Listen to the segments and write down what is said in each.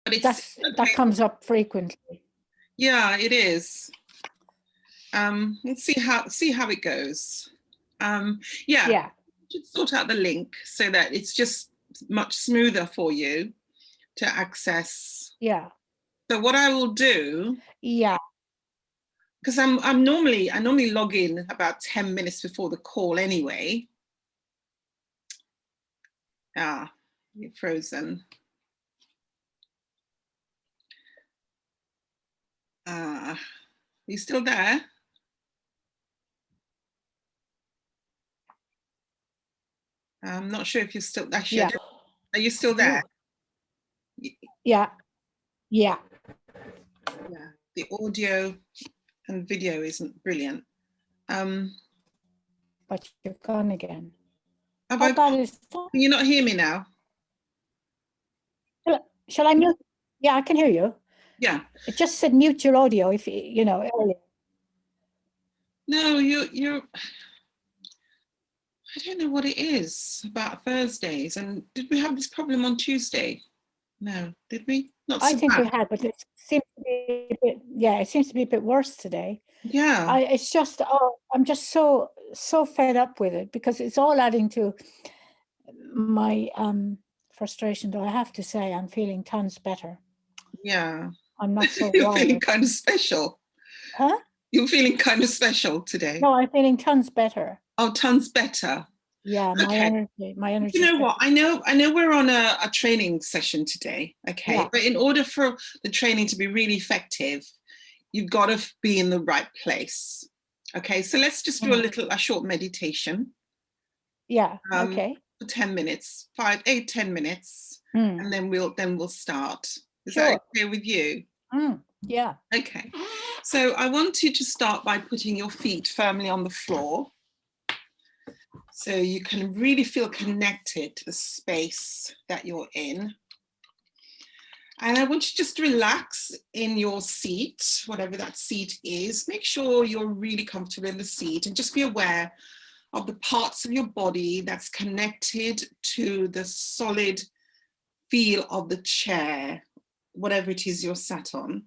but it's that okay. comes up frequently. Yeah, it is. Let's see how it goes. Yeah. Should sort out the link so that it's just much smoother for you to access. Yeah. So what I will do, yeah, because I normally log in about 10 minutes before the call anyway. You're frozen. You still there? I'm not sure if you're still actually. Yeah. Are you still there? Yeah. Yeah. The audio and video isn't brilliant. But you're gone again. Can you not hear me now? Shall I mute? Yeah, I can hear you. Yeah. It just said mute your audio if you know earlier. No, you're I don't know what it is about Thursdays. And did we have this problem on Tuesday? No, did we? Not so I think bad. we had, but it seems to be a bit, it seems to be a bit worse today. Yeah. It's just, I'm just so fed up with it because it's all adding to my frustration, though I have to say I'm feeling tons better. Yeah. I'm not so You're wired. feeling kind of special. Huh? You're feeling kind of special today. No, I'm feeling tons better. Oh, tons better. Yeah, my energy. You know what? I know we're on a training session today, okay? Yeah. But in order for the training to be really effective, you've got to be in the right place. Okay, so let's just do a short meditation. Yeah, okay. For 10 minutes, 5, 8, 10 minutes, and then we'll start. Is that okay with you? Yeah. Okay. So I want you to start by putting your feet firmly on the floor, so you can really feel connected to the space that you're in. And I want you just to relax in your seat, whatever that seat is. Make sure you're really comfortable in the seat and just be aware of the parts of your body that's connected to the solid feel of the chair, whatever it is you're sat on.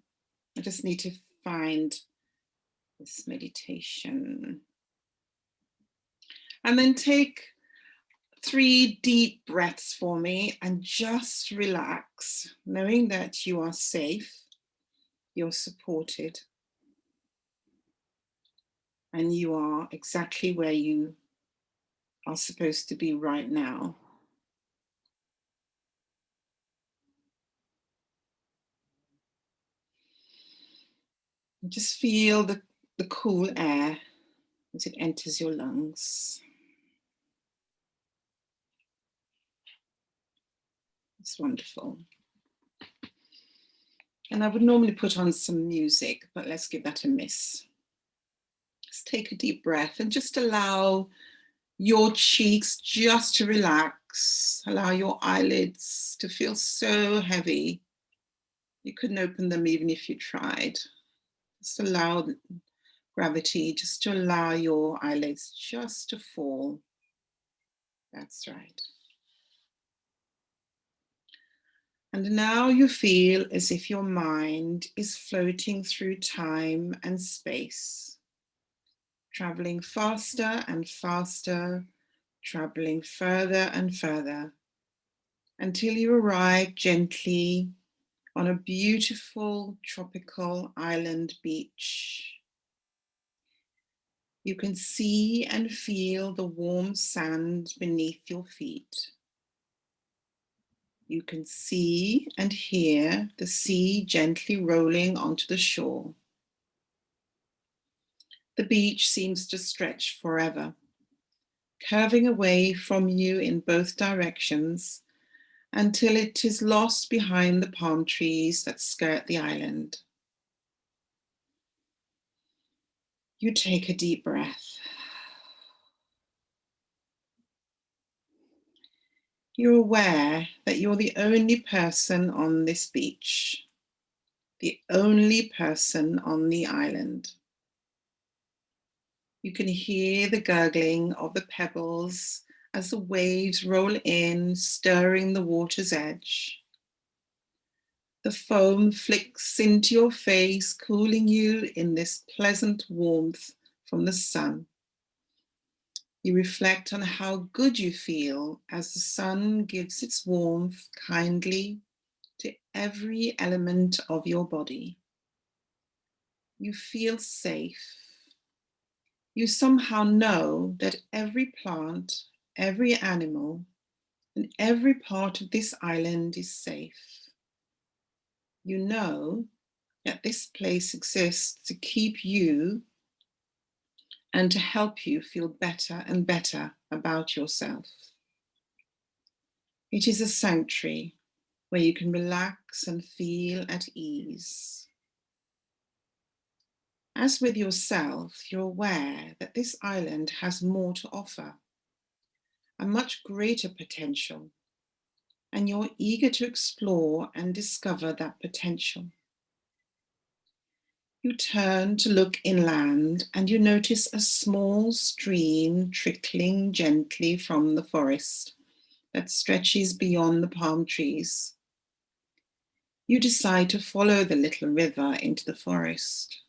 I just need to find this meditation. And then take 3 deep breaths for me and just relax, knowing that you are safe, you're supported, and you are exactly where you are supposed to be right now. And just feel the cool air as it enters your lungs. It's wonderful. And I would normally put on some music, but let's give that a miss. Just take a deep breath and just allow your cheeks just to relax. Allow your eyelids to feel so heavy. You couldn't open them even if you tried. Just allow gravity, just to allow your eyelids just to fall. That's right. And now you feel as if your mind is floating through time and space, traveling faster and faster, traveling further and further, until you arrive gently on a beautiful tropical island beach. You can see and feel the warm sand beneath your feet. You can see and hear the sea gently rolling onto the shore. The beach seems to stretch forever, curving away from you in both directions until it is lost behind the palm trees that skirt the island. You take a deep breath. You're aware that you're the only person on this beach, the only person on the island. You can hear the gurgling of the pebbles as the waves roll in, stirring the water's edge. The foam flicks into your face, cooling you in this pleasant warmth from the sun. You reflect on how good you feel as the sun gives its warmth kindly to every element of your body. You feel safe. You somehow know that every plant, every animal, and every part of this island is safe. You know that this place exists to keep you and to help you feel better and better about yourself. It is a sanctuary where you can relax and feel at ease. As with yourself, you're aware that this island has more to offer, a much greater potential, and you're eager to explore and discover that potential. You turn to look inland and you notice a small stream trickling gently from the forest that stretches beyond the palm trees. You decide to follow the little river into the forest.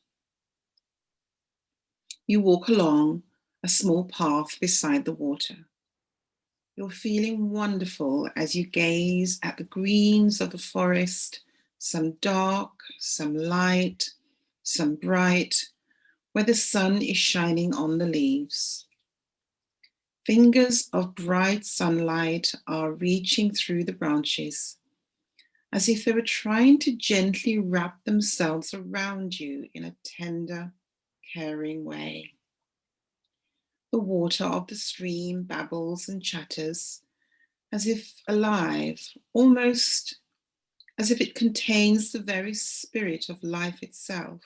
You walk along a small path beside the water. You're feeling wonderful as you gaze at the greens of the forest, some dark, some light, some bright, where the sun is shining on the leaves. Fingers of bright sunlight are reaching through the branches, as if they were trying to gently wrap themselves around you in a tender, caring way. The water of the stream babbles and chatters, as if alive, almost as if it contains the very spirit of life itself.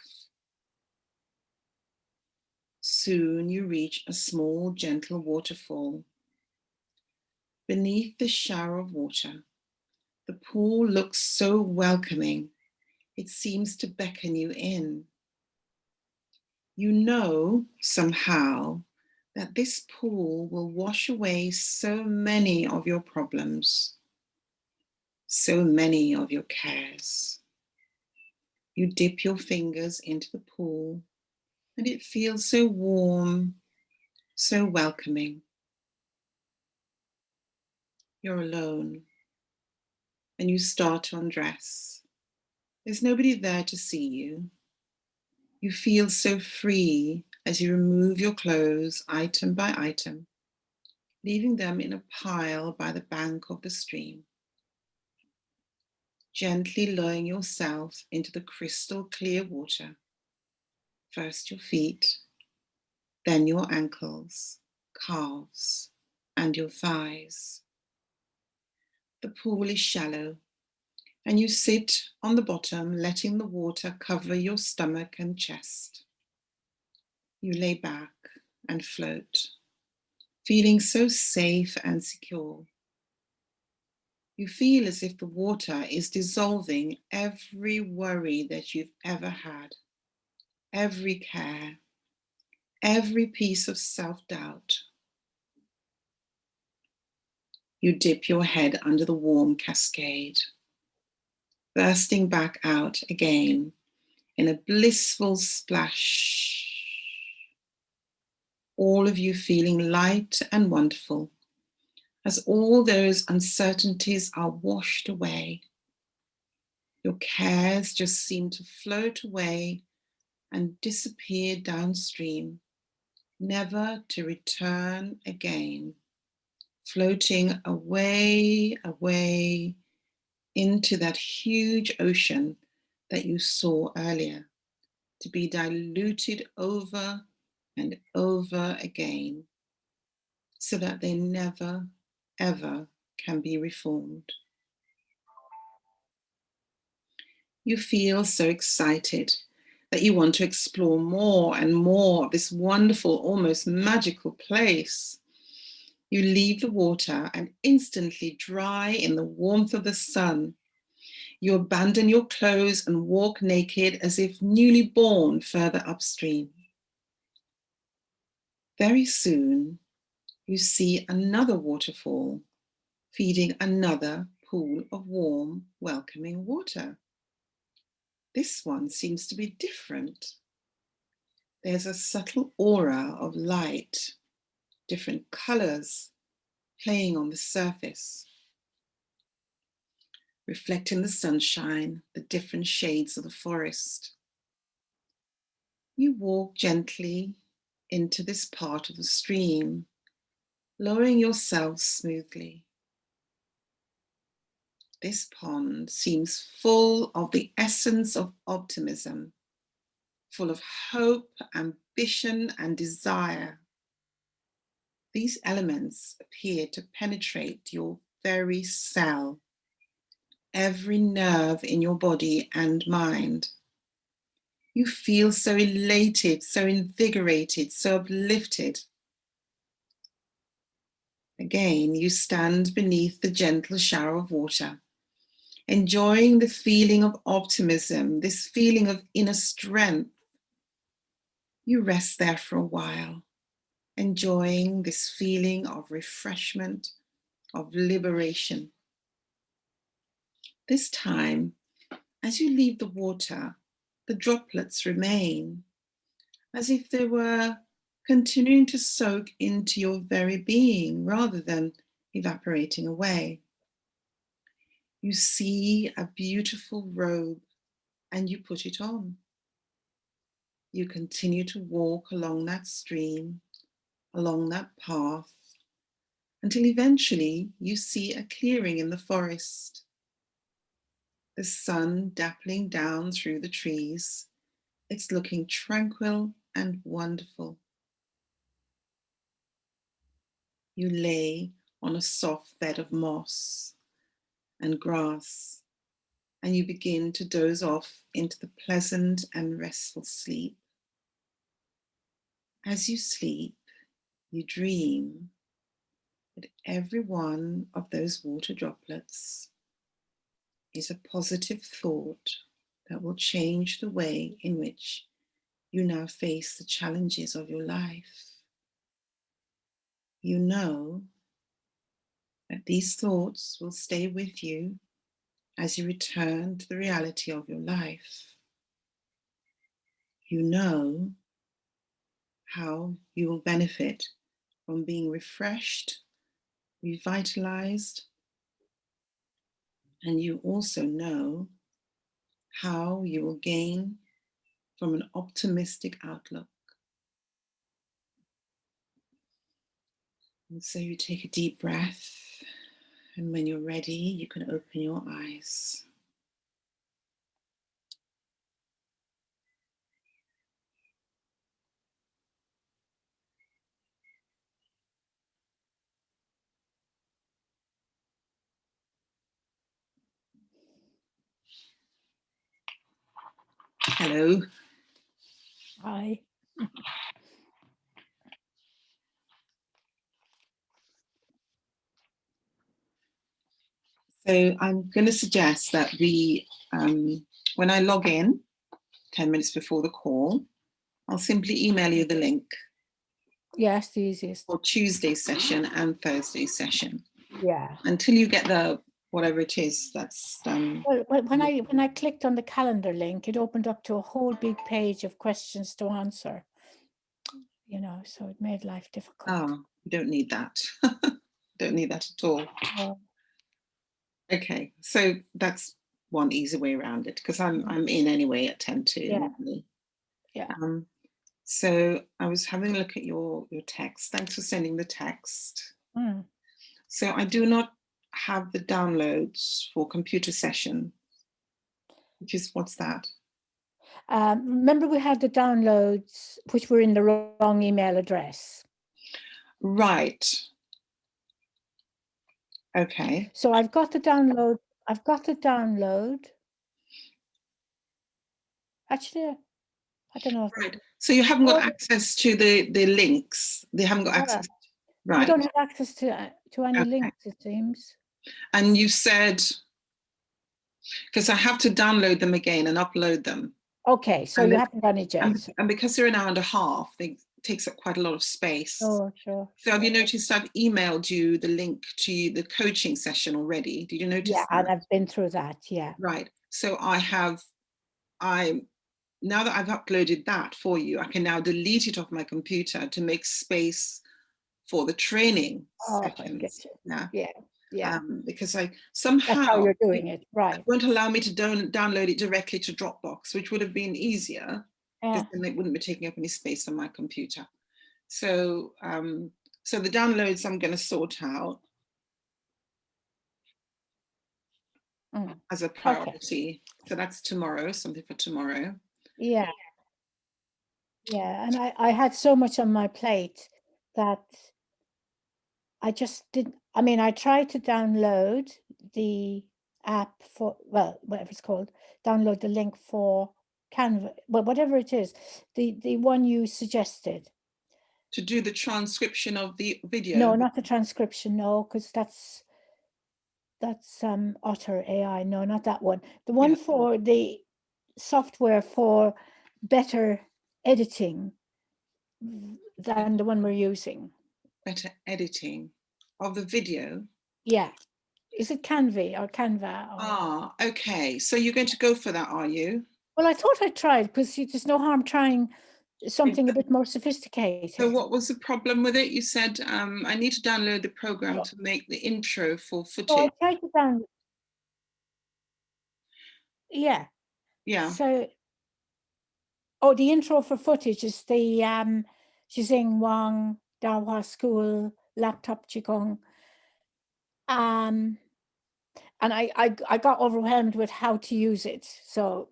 Soon you reach a small, gentle waterfall. Beneath the shower of water, the pool looks so welcoming, it seems to beckon you in. You know somehow that this pool will wash away so many of your problems, so many of your cares. You dip your fingers into the pool and it feels so warm, so welcoming. You're alone and you start to undress. There's nobody there to see you. You feel so free as you remove your clothes item by item, leaving them in a pile by the bank of the stream. Gently lowering yourself into the crystal clear water. First your feet, then your ankles, calves, and your thighs. The pool is shallow, and you sit on the bottom, letting the water cover your stomach and chest. You lay back and float, feeling so safe and secure. You feel as if the water is dissolving every worry that you've ever had, every care, every piece of self-doubt. You dip your head under the warm cascade, bursting back out again in a blissful splash. All of you feeling light and wonderful as all those uncertainties are washed away. Your cares just seem to float away and disappear downstream, never to return again, floating away, away into that huge ocean that you saw earlier, to be diluted over and over again, so that they never, ever can be reformed. You feel so excited that you want to explore more and more of this wonderful, almost magical place. You leave the water and instantly dry in the warmth of the sun. You abandon your clothes and walk naked as if newly born further upstream. Very soon, you see another waterfall feeding another pool of warm, welcoming water. This one seems to be different. There's a subtle aura of light, different colors playing on the surface, reflecting the sunshine, the different shades of the forest. You walk gently into this part of the stream, lowering yourself smoothly. This pond seems full of the essence of optimism, full of hope, ambition, and desire. These elements appear to penetrate your very cell, every nerve in your body and mind. You feel so elated, so invigorated, so uplifted. Again, you stand beneath the gentle shower of water, enjoying the feeling of optimism, this feeling of inner strength. You rest there for a while, enjoying this feeling of refreshment, of liberation. This time, as you leave the water, the droplets remain, as if they were continuing to soak into your very being rather than evaporating away. You see a beautiful robe and you put it on. You continue to walk along that stream, along that path, until eventually you see a clearing in the forest. The sun dappling down through the trees. It's looking tranquil and wonderful. You lay on a soft bed of moss and grass, and you begin to doze off into the pleasant and restful sleep. As you sleep, you dream that every one of those water droplets is a positive thought that will change the way in which you now face the challenges of your life. You know that these thoughts will stay with you as you return to the reality of your life. You know how you will benefit from being refreshed, revitalized, and you also know how you will gain from an optimistic outlook. And so you take a deep breath, and when you're ready, you can open your eyes. Hello. Hi. So I'm going to suggest that we, when I log in 10 minutes before the call, I'll simply email you the link Yes, the easiest. for Tuesday's session and Thursday's session. Yeah. Until you get the whatever it is that's Well, when I clicked on the calendar link, it opened up to a whole big page of questions to answer. You know, so it made life difficult. oh, you don't need that. Don't need that at all. Oh, Okay, so that's one easy way around it because I'm in anyway at 10 to. Yeah. Usually. yeah. So I was having a look at your text. Thanks for sending the text. Mm. So I do not have the downloads for computer session, which is what's that? Remember we had the downloads which were in the wrong email address. Right. Okay. So I've got the download. Actually, I don't know if Right. So you haven't got Oh. access to the links. They haven't got Yeah. access. I Right. don't have access to any Okay. links, it seems. And you said, because I have to download them again and upload them. Okay, so And you then- haven't done it yet. And because they're an hour and a half, it takes up quite a lot of space. Oh, sure. So have you noticed I've emailed you the link to the coaching session already? Did you notice Yeah, that? and I've been through that. Yeah. Right. So I have now that I've uploaded that for you, I can now delete it off my computer to make space for the training Oh, I get sessions. you. Yeah. Yeah. Because I That's how somehow you're doing it, right? it won't allow me to download it directly to Dropbox, which would have been easier Yeah. because then it wouldn't be taking up any space on my computer. So, so the downloads I'm going to sort out as a priority. So that's tomorrow, something for tomorrow. Yeah. Yeah. And I had so much on my plate that I just didn't. I mean, I tried to download the app for, well, whatever it's called, download the link for Canva, well, whatever it is, the one you suggested. To do the transcription of the video? No, not the transcription, no, because that's Otter AI. No, not that one. The one for the software for better editing than the one we're using. Better editing of the video? Yeah. Is it Canva or Canva? Or... Ah, okay. So you're going to go for that, are you? Well, I thought I tried because there's no harm trying something a bit more sophisticated. So what was the problem with it? You said, I need to download the program to make the intro for footage. So I tried to download. Yeah. Yeah. So, oh, the intro for footage is the Xizing Wang Dahua School laptop Qigong. And I got overwhelmed with how to use it. So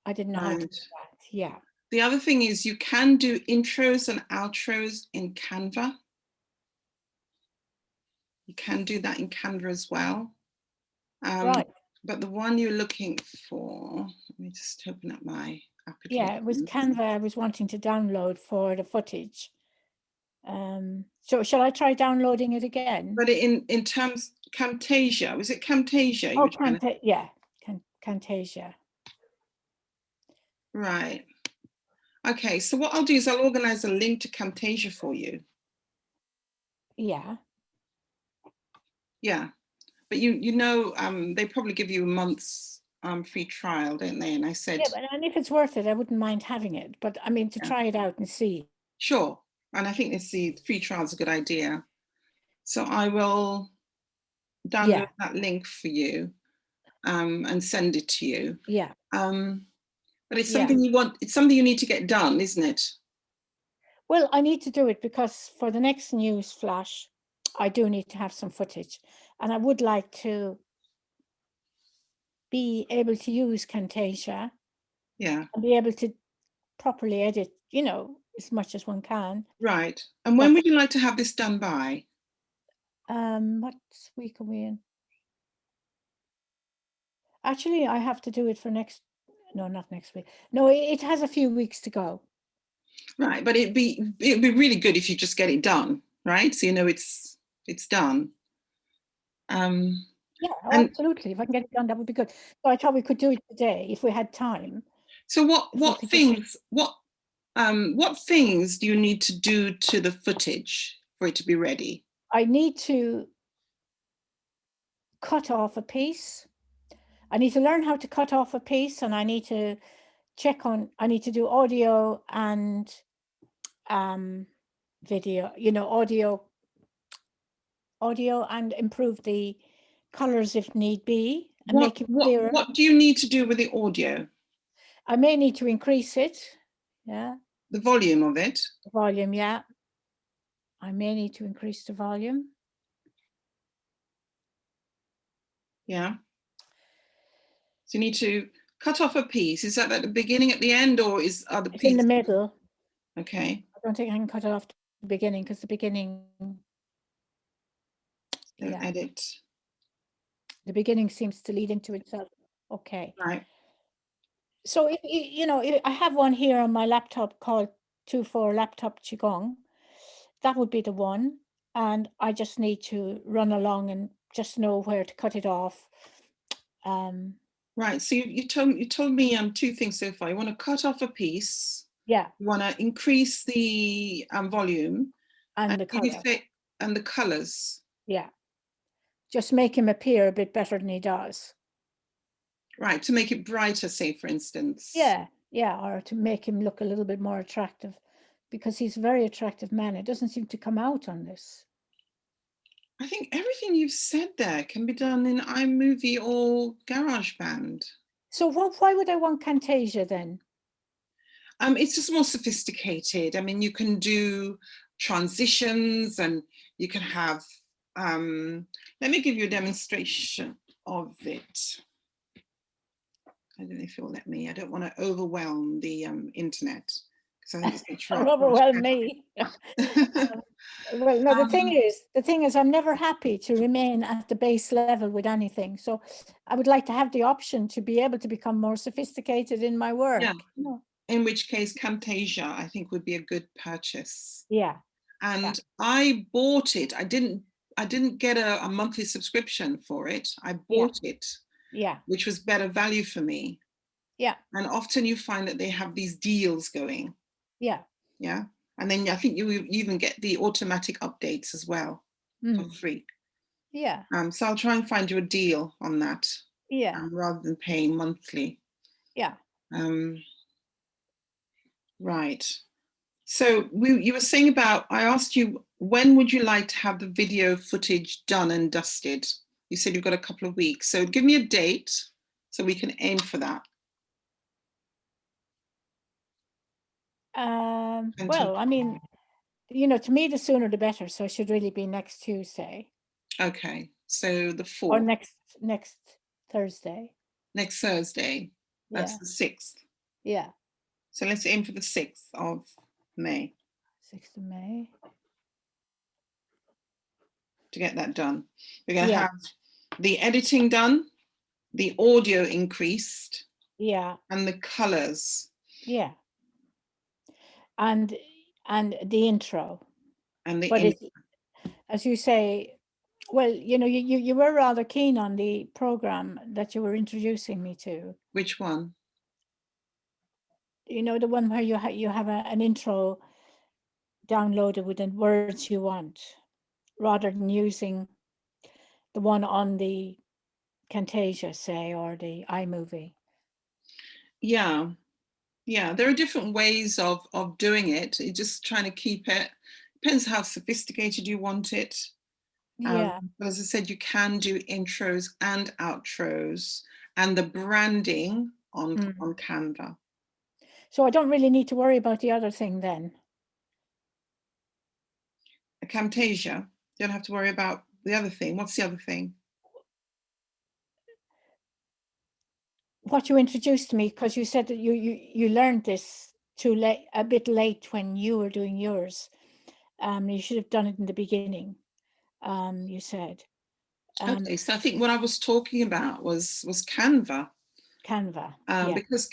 I didn't know how to do that. Yeah. The other thing is you can do intros and outros in Canva. You can do that in Canva as well. Right. But the one you're looking for, let me just open up my application. Yeah, it was Canva I was wanting to download for the footage. So shall I try downloading it again? But in terms, Camtasia, was it Camtasia? Oh, yeah, Camtasia. Right. Okay, so what I'll do is I'll organize a link to Camtasia for you. Yeah. Yeah, but you know, they probably give you a month's free trial, don't they? And I said, yeah, and if it's worth it, I wouldn't mind having it. But I mean, to try it out and see. Sure, and I think the free trial is a good idea. So I will download that link for you and send it to you. Yeah. But it's something you want. It's something you need to get done, isn't it? Well, I need to do it because for the next news flash, I do need to have some footage, and I would like to be able to use Camtasia. Yeah. And be able to properly edit, you know, as much as one can. Right. And when would you like to have this done by? What week are we in? Actually, I have to do it for not next week. No, it has a few weeks to go. Right, but it'd be really good if you just get it done, right? So you know it's done. Yeah, absolutely. If I can get it done, that would be good. So I thought we could do it today if we had time. So what things do you need to do to the footage for it to be ready? I need to cut off a piece. I need to learn how to cut off a piece, and I need to I need to do audio and video, you know, audio and improve the colors if need be and make it clearer. What do you need to do with the audio? I may need to increase it. Yeah. The volume of it? The volume, yeah. I may need to increase the volume. Yeah. So you need to cut off a piece. Is that at the beginning, at the end, or is other pieces? In the middle. Okay. I don't think I can cut it off at the beginning because the beginning. Yeah. Edit. The beginning seems to lead into itself. Okay. Right. So, you know, I have one here on my laptop called 24 Laptop Qigong. That would be the one. And I just need to run along and just know where to cut it off. Right. So you told me two things so far. You want to cut off a piece. Yeah. You want to increase the volume. And the color. And the colors. Yeah. Just make him appear a bit better than he does. Right, to make it brighter, say, for instance. Yeah, yeah, or to make him look a little bit more attractive, because he's a very attractive man. It doesn't seem to come out on this. I think everything you've said there can be done in iMovie or GarageBand. So why would I want Camtasia then? It's just more sophisticated. I mean, you can do transitions and you can have, let me give you a demonstration of it. I don't know if you'll let me. I don't want to overwhelm the internet because I think it's going to try. Don't overwhelm me. Well, no, the thing is, I'm never happy to remain at the base level with anything. So I would like to have the option to be able to become more sophisticated in my work. Yeah. You know? In which case, Camtasia, I think, would be a good purchase. Yeah. And Yeah. I bought it. I didn't get a monthly subscription for it. I bought it, Yeah. which was better value for me. Yeah. And often you find that they have these deals going. Yeah. Yeah. And then I think you even get the automatic updates as well for free. Yeah. So I'll try and find you a deal on that. Yeah. Rather than paying monthly. Yeah. Right. So you were saying about, I asked you, when would you like to have the video footage done and dusted? You said you've got a couple of weeks. So give me a date so we can aim for that. Well, I mean, you know, to me, the sooner the better. So it should really be next Tuesday. Okay. So the 4th. Or next Thursday. Next Thursday. That's Yeah. the 6th. Yeah. So let's aim for the 6th of May. 6th of May. To get that done. We're going to have the editing done, the audio increased. Yeah. And the colors. Yeah. And the intro. And the but as you say, well, you know, you were rather keen on the program that you were introducing me to. Which one? You know, the one where you have an intro downloaded with the words you want, rather than using the one on the Camtasia, say, or the iMovie. Yeah. Yeah, there are different ways of doing it. You're just trying to keep it, depends how sophisticated you want it. Yeah. But as I said, you can do intros and outros and the branding on Canva. So I don't really need to worry about the other thing then. Camtasia, you don't have to worry about the other thing. What's the other thing? What you introduced to me, because you said that you learned this too late, a bit late when you were doing yours. You should have done it in the beginning. You said. Okay, so I think what I was talking about was Canva. Canva. Because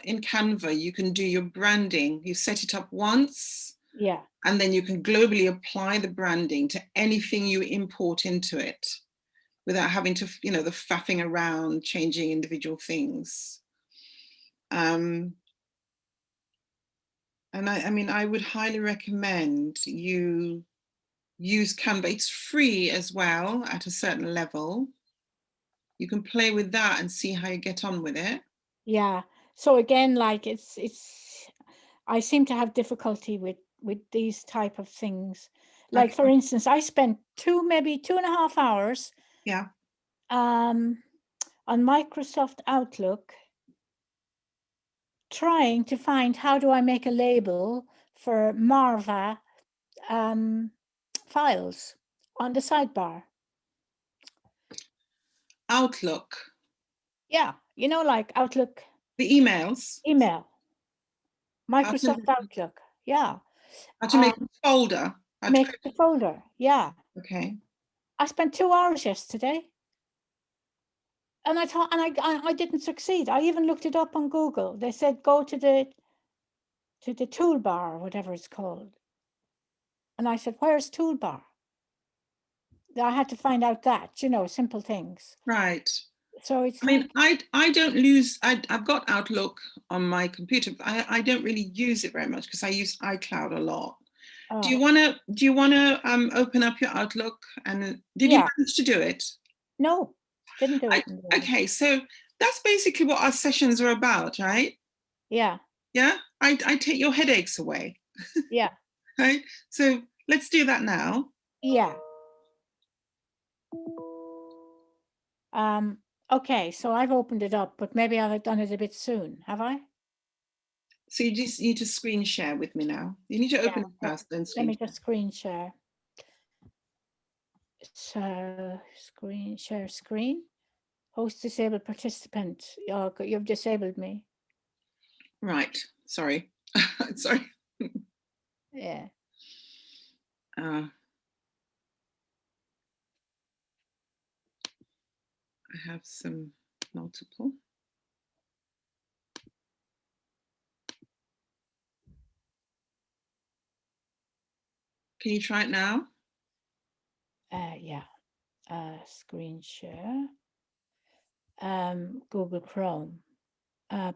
in Canva, you can do your branding. You set it up once. Yeah. And then you can globally apply the branding to anything you import into it without having to, you know, the faffing around, changing individual things. And I mean, I would highly recommend you use Canva. It's free as well at a certain level. You can play with that and see how you get on with it. Yeah. So again, like I seem to have difficulty with these type of things. Like, for instance, I spent maybe 2.5 hours on Microsoft Outlook trying to find how do I make a label for Marva files on the sidebar. Outlook. Yeah, you know, like Outlook. The emails. Email. Microsoft Outlook. Yeah. How to make a folder. Make the folder. Yeah. Okay. I spent 2 hours yesterday. And I thought, and I didn't succeed. I even looked it up on Google. They said, go to the toolbar, or whatever it's called. And I said, where's toolbar? I had to find out that, you know, simple things. Right. So it's. I mean, I don't use. I've got Outlook on my computer, but I don't really use it very much because I use iCloud a lot. Oh. Do you want to open up your Outlook and did you manage to do it? No, didn't do it. Okay, so That's basically what our sessions are about, right? Yeah. Yeah, I take your headaches away, Yeah. right? So let's do that now. Yeah. Okay, so I've opened it up, but maybe I've done it a bit soon, have I? So you just need to screen share with me now. You need to open it first, then Let screen me share. just screen share. So screen share screen. Host disabled participant. Oh, you've disabled me. Right, sorry. Sorry. Yeah. I have some multiple. Can you try it now? Yeah. Screen share. Google Chrome.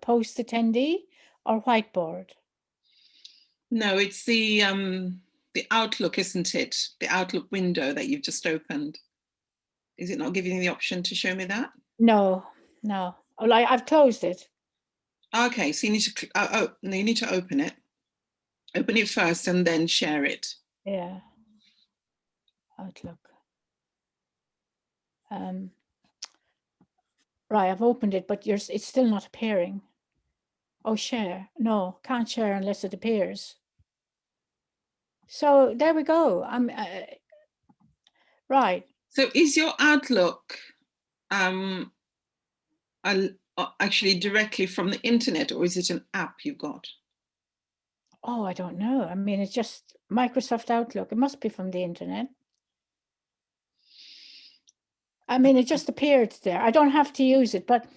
Post attendee or whiteboard? No, it's the Outlook, isn't it? The Outlook window that you've just opened. Is it not giving you the option to show me that? No, no. Oh, like I've closed it. Okay, so you need to no, you need to open it. Open it first and then share it. Yeah. Outlook. Right, I've opened it, but it's still not appearing. Oh, share. No, can't share unless it appears. So there we go. I'm right. So is your Outlook actually directly from the internet, or is it an app you've got? Oh, I don't know. I mean, it's just Microsoft Outlook. It must be from the internet. I mean, it just appeared there. I don't have to use it, but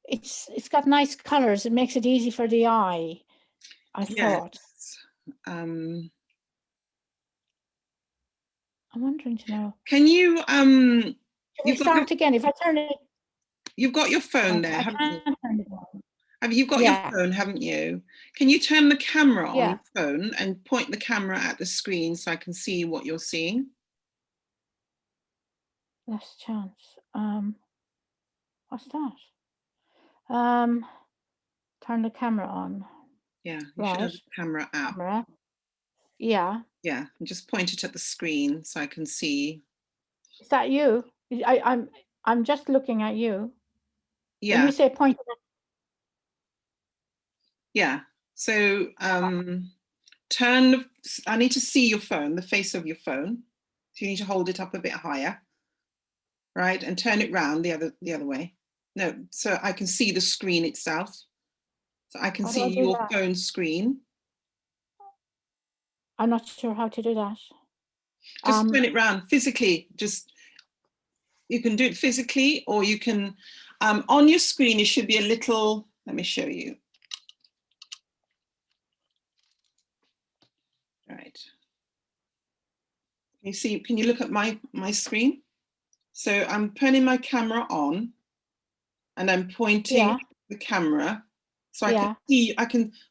it's got nice colors. It makes it easy for the eye, I thought. I'm wondering to know. Can you Can we you've got start again? If I turn it, you've got your phone there, I haven't you? can't turn it on. You've got your phone, haven't you? Can you turn the camera on Yeah. your phone and point the camera at the screen so I can see what you're seeing? Last chance. What's that? Turn the camera on. Yeah, you should Right. have the camera app. Camera. Yeah. Yeah, and just point it at the screen so I can see. Is that you? I'm just looking at you. When Yeah, you say point it yeah. So turn. I need to see your phone, the face of your phone. So you need to hold it up a bit higher, right, and turn it round the other way. No, so I can see the screen itself. So I can how do I see do your that? phone screen. I'm not sure how to do that. Just turn it round physically. Just you can do it physically, or you can on your screen. It should be a little. Let me show you. Right. You see? Can you look at my screen? So I'm turning my camera on, and I'm pointing the camera, so I can see.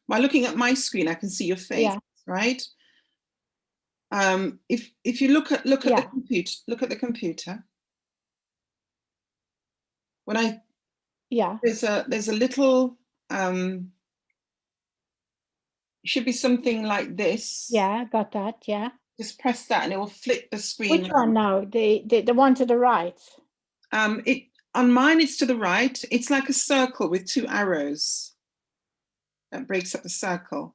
By looking at my screen, I can see your face, right? If you look at the computer, when I there's a little should be something like this. Yeah, got that. Yeah. Just press that and it will flip the screen. Which one now? The one to the right? It on mine it's to the right. It's like a circle with two arrows that breaks up the circle.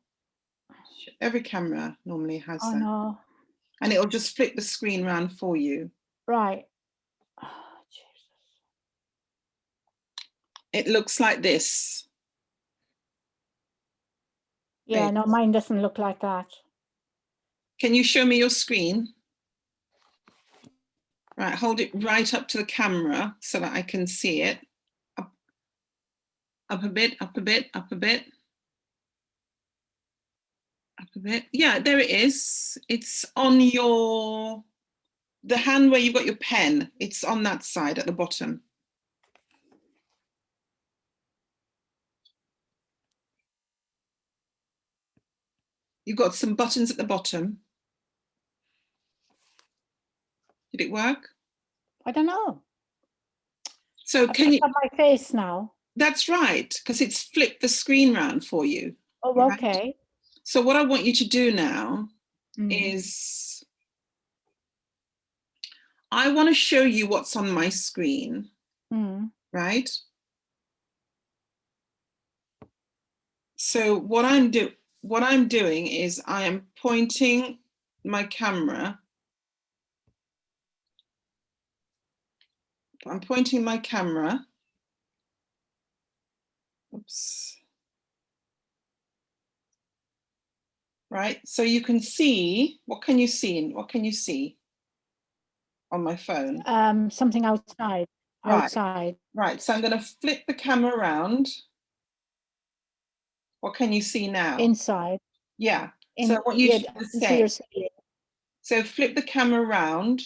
Every camera normally has that. No. And it'll just flip the screen around for you. Right. Oh, Jesus. It looks like this. Yeah, no, mine doesn't look like that. Can you show me your screen? Right, hold it right up to the camera so that I can see it. Up a bit, up a bit, up a bit. Up a bit. Yeah, there it is. It's on the hand where you've got your pen. It's on that side at the bottom. You've got some buttons at the bottom. Did it work? I don't know. So I've can you, got my face now. that's right, because it's flipped the screen round for you. Oh, right? okay. So what I want you to do now Mm. is I want to show you what's on my screen, right? So what I'm doing is I am pointing my camera. I'm pointing my camera. Oops. Right. So you can see, what can you see? What can you see on my phone? Something outside. Right. Outside. Right. So I'm going to flip the camera around. What can you see now? Inside. Yeah. So I want you to say. So flip the camera around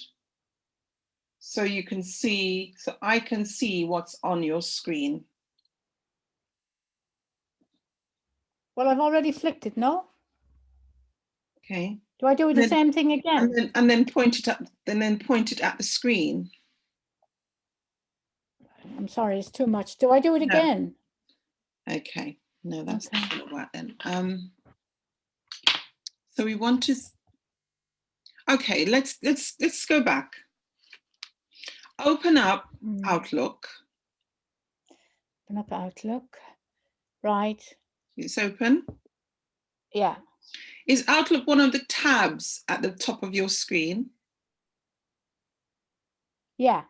so you can see, so I can see what's on your screen. Well, I've already flicked it, no? Okay. Do I do the same thing again? And then point it up, and then point it at the screen. I'm sorry, it's too much. Do I do it again? Okay. No, that's not gonna work then. So we want to. Okay, let's go back. Open up Outlook. Open up Outlook. Right. It's open. Yeah. Is Outlook one of the tabs at the top of your screen? Yeah.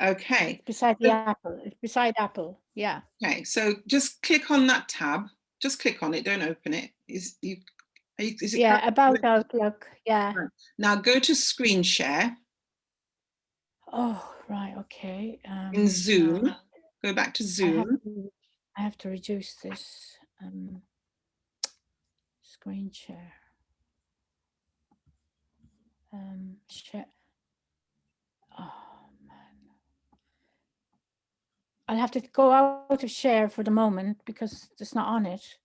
Okay. It's beside the Apple. It's beside Apple. Yeah. Okay, so just click on that tab. Just click on it. Don't open it. Is it yeah, about Outlook. Yeah. Right. Now go to screen share. Oh, right. Okay. In Zoom. No. Go back to Zoom. I have to reduce this. Screen share. Share. Oh man. I'll have to go out of share for the moment because it's not on it.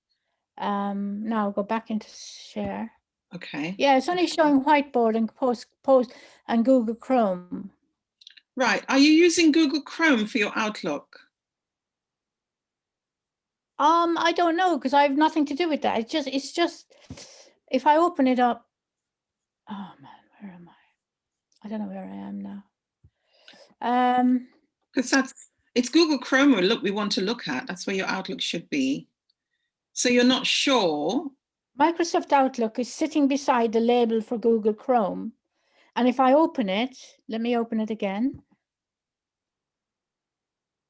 Now go back into share. Okay. Yeah, it's only showing whiteboard and post and Google Chrome. Right. Are you using Google Chrome for your Outlook? I don't know because I have nothing to do with that. It's just if I open it up. Oh man, where am I? I don't know where I am now. Because it's Google Chrome we want to look at. That's where your Outlook should be. So you're not sure. Microsoft Outlook is sitting beside the label for Google Chrome. And if I open it, let me open it again.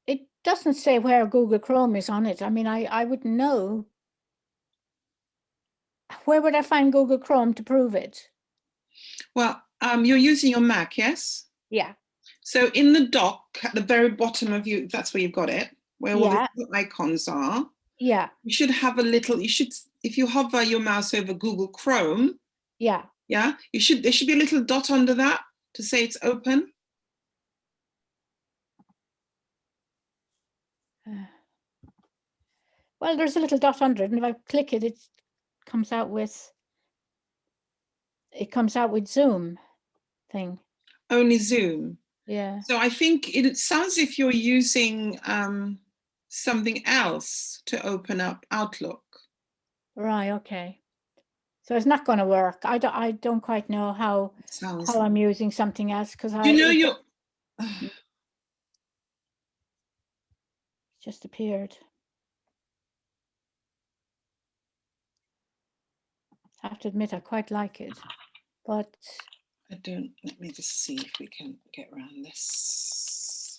It doesn't say where Google Chrome is on it. I mean, I wouldn't know. Where would I find Google Chrome to prove it? Well, you're using your Mac, yes? Yeah. So in the dock at the very bottom of you, that's where you've got it, where all the icons are. Yeah. You should have a little, if you hover your mouse over Google Chrome. Yeah. Yeah, there should be a little dot under that to say it's open. Well, there's a little dot under it, and if I click it, it comes out with Zoom thing. Only Zoom. Yeah. So I think it sounds as if you're using something else to open up Outlook. Right. Okay. So it's not going to work. I don't quite know how I'm using something else because you know just appeared. I have to admit, I quite like it, but I don't. Let me just see if we can get around this.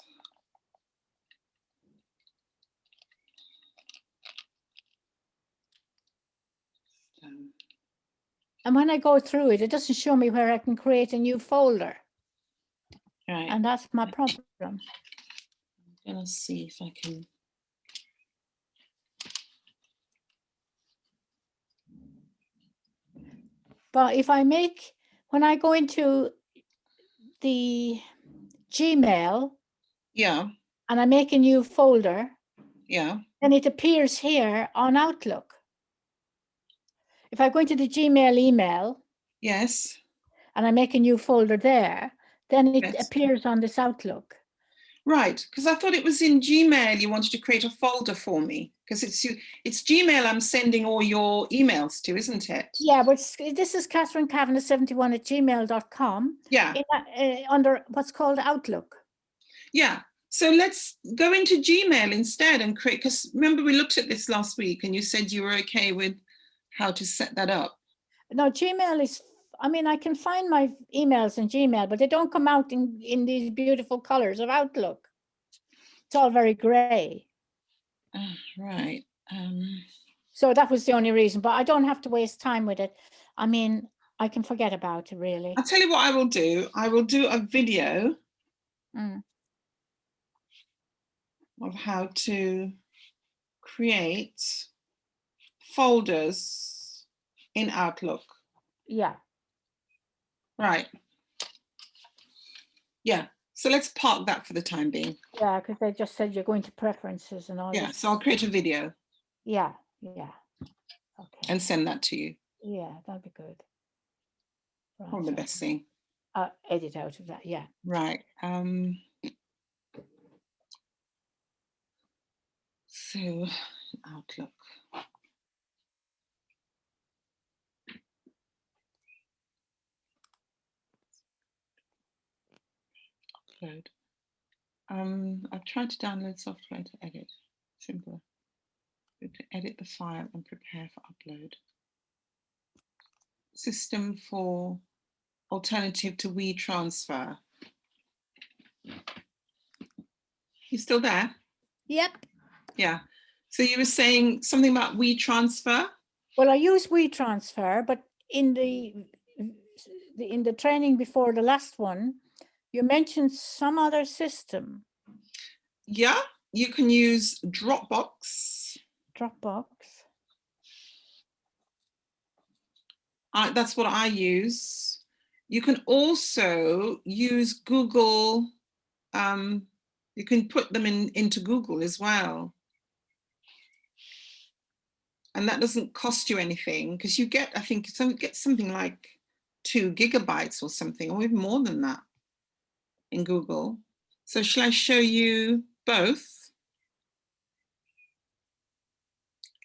And when I go through it, it doesn't show me where I can create a new folder. Right. And that's my problem. I'm gonna see if I can. But if when I go into the Gmail, yeah, and I make a new folder, yeah, then it appears here on Outlook. If I go into the Gmail email, yes, and I make a new folder there, then it appears on this Outlook. Right, because I thought it was in Gmail you wanted to create a folder for me, because it's Gmail I'm sending all your emails to, isn't it? Yeah, but this is Catherine Kavanagh 71 at gmail.com. Yeah. Under what's called Outlook. Yeah. So let's go into Gmail instead and create, because remember we looked at this last week and you said you were okay with how to set that up. No, Gmail is, I mean, I can find my emails in Gmail, but they don't come out in these beautiful colors of Outlook. It's all very gray. Right. So that was the only reason, but I don't have to waste time with it. I mean, I can forget about it, really. I'll tell you what I will do. I will do a video of how to create folders in Outlook. Yeah. Right. Yeah. So let's park that for the time being. Yeah, because they just said you're going to preferences and all Yeah. this. So I'll create a video. Yeah. Yeah. Okay. And send that to you. Yeah, that'd be good. Right, Probably the best thing. Edit out of that. Yeah. Right. So Outlook. Upload. I've tried to download software to edit. Simple. To edit the file and prepare for upload. System for alternative to WeTransfer. You still there? Yep. Yeah. So you were saying something about WeTransfer? Well, I use WeTransfer, but in the training before the last one, you mentioned some other system. Yeah, you can use Dropbox. Dropbox. That's what I use. You can also use Google. You can put them into Google as well. And that doesn't cost you anything because you get, I think, something like 2 gigabytes or something, or even more than that in Google. So shall I show you both?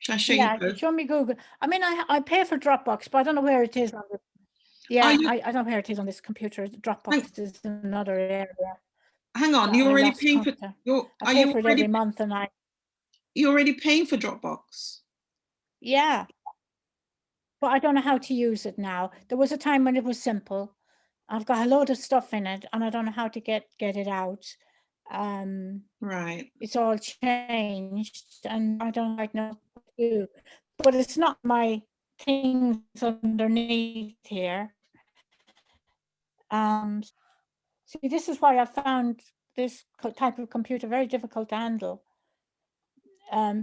Shall I show you both? Show me Google. I mean, I pay for Dropbox, but I don't know where it is on the. Yeah, I don't know where it is on this computer. Dropbox is another area. Hang on, you're already paying for I pay for it every month, and you're already paying for Dropbox. Yeah, but I don't know how to use it now. There was a time when it was simple. I've got a load of stuff in it, and I don't know how to get it out. Right. It's all changed, and I don't quite know what to do. But it's not my things underneath here. See, this is why I found this type of computer very difficult to handle.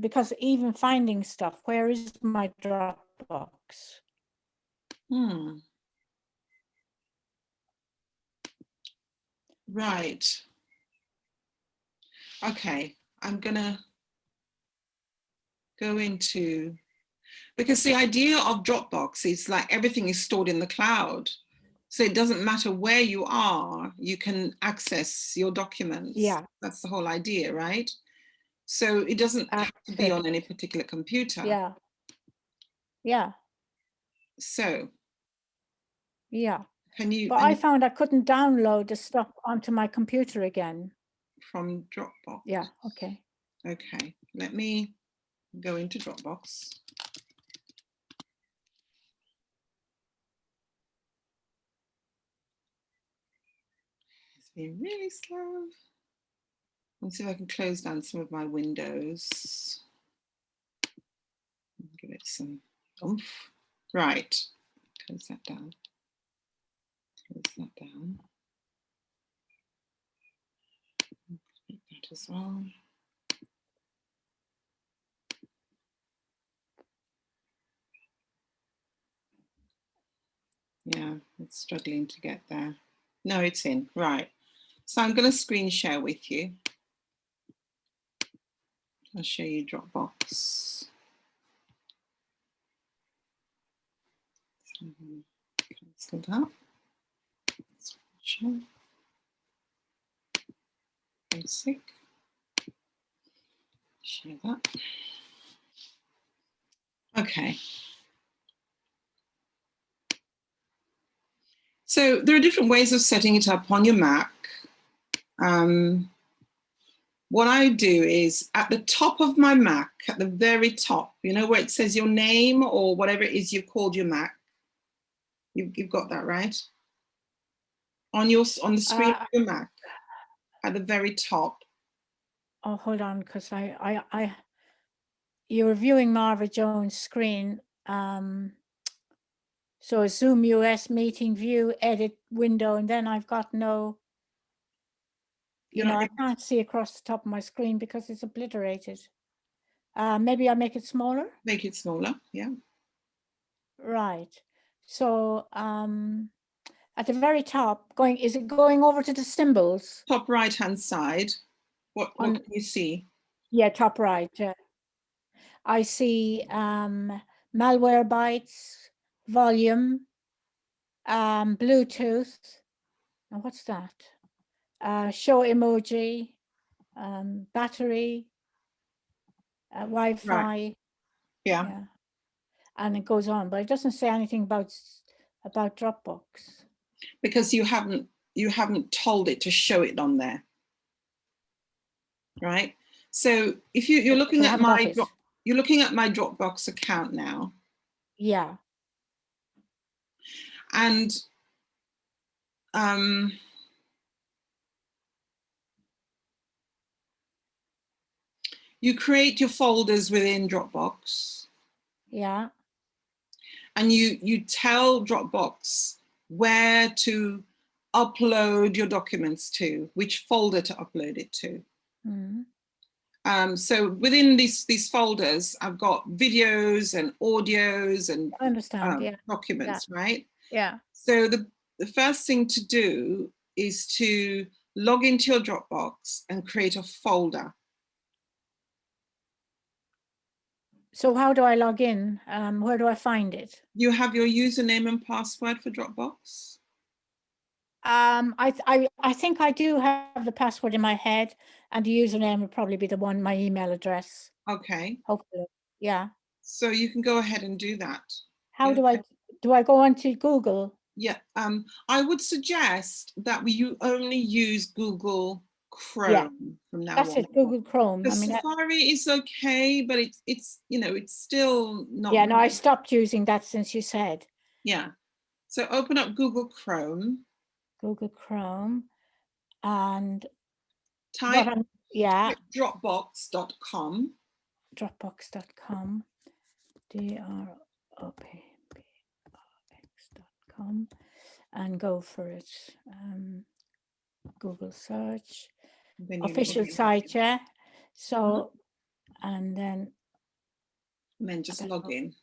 Because even finding stuff, where is my Dropbox? Right. Okay, I'm gonna go into, because the idea of Dropbox is like everything is stored in the cloud. So it doesn't matter where you are, you can access your documents. Yeah. That's the whole idea, right? So it doesn't have to be on any particular computer. Yeah. Yeah. So. Yeah. Can you? But I found I couldn't download the stuff onto my computer again. From Dropbox? Yeah, okay. Okay, let me go into Dropbox. It's been really slow. Let's see if I can close down some of my windows. Give it some oomph. Right, close that down. Close that down. Make that as well. Yeah, it's struggling to get there. No, it's in, right. So I'm going to screen share with you. I'll show you Dropbox. Cancel that. Share. basic. Share that. Okay. So there are different ways of setting it up on your Mac. What I do is at the top of my Mac, at the very top, you know, where it says your name or whatever it is you've called your Mac. You've got that, right? On the screen of your Mac, at the very top. Oh, hold on, because you're viewing Marva Jones' screen. So Zoom US meeting view, edit window, and then I've got no, I can't see across the top of my screen because it's obliterated. Maybe I'll make it smaller. Make it smaller, yeah. Right. So at the very top, is it going over to the symbols? Top right hand side. What can you see? Yeah, top right. I see Malwarebytes, volume, Bluetooth. Now what's that? Show emoji, battery, Wi-Fi. Right. Yeah. And it goes on, but it doesn't say anything about Dropbox. Because you haven't told it to show it on there. Right. So if you're looking at my Dropbox account now. Yeah. And you create your folders within Dropbox. Yeah. And you tell Dropbox where to upload your documents to, which folder to upload it to. Mm-hmm. So within these folders, I've got videos and audios and I understand, documents, right? Yeah. So the first thing to do is to log into your Dropbox and create a folder. So how do I log in? Where do I find it? You have your username and password for Dropbox? I think I do have the password in my head, and the username would probably be the one, my email address. Okay. Hopefully, yeah. So you can go ahead and do that. How do I go onto Google? Yeah, I would suggest that you only use Google Chrome from now on. That's it, Google Chrome. I mean, Safari is okay, but it's it's still not. Yeah, no, I stopped using that since you said. Yeah. So open up Google Chrome. Google Chrome and type Dropbox.com. Dropbox.com. DROPBOX.com and go for it. Google search. Official site, yeah. So and then just log in.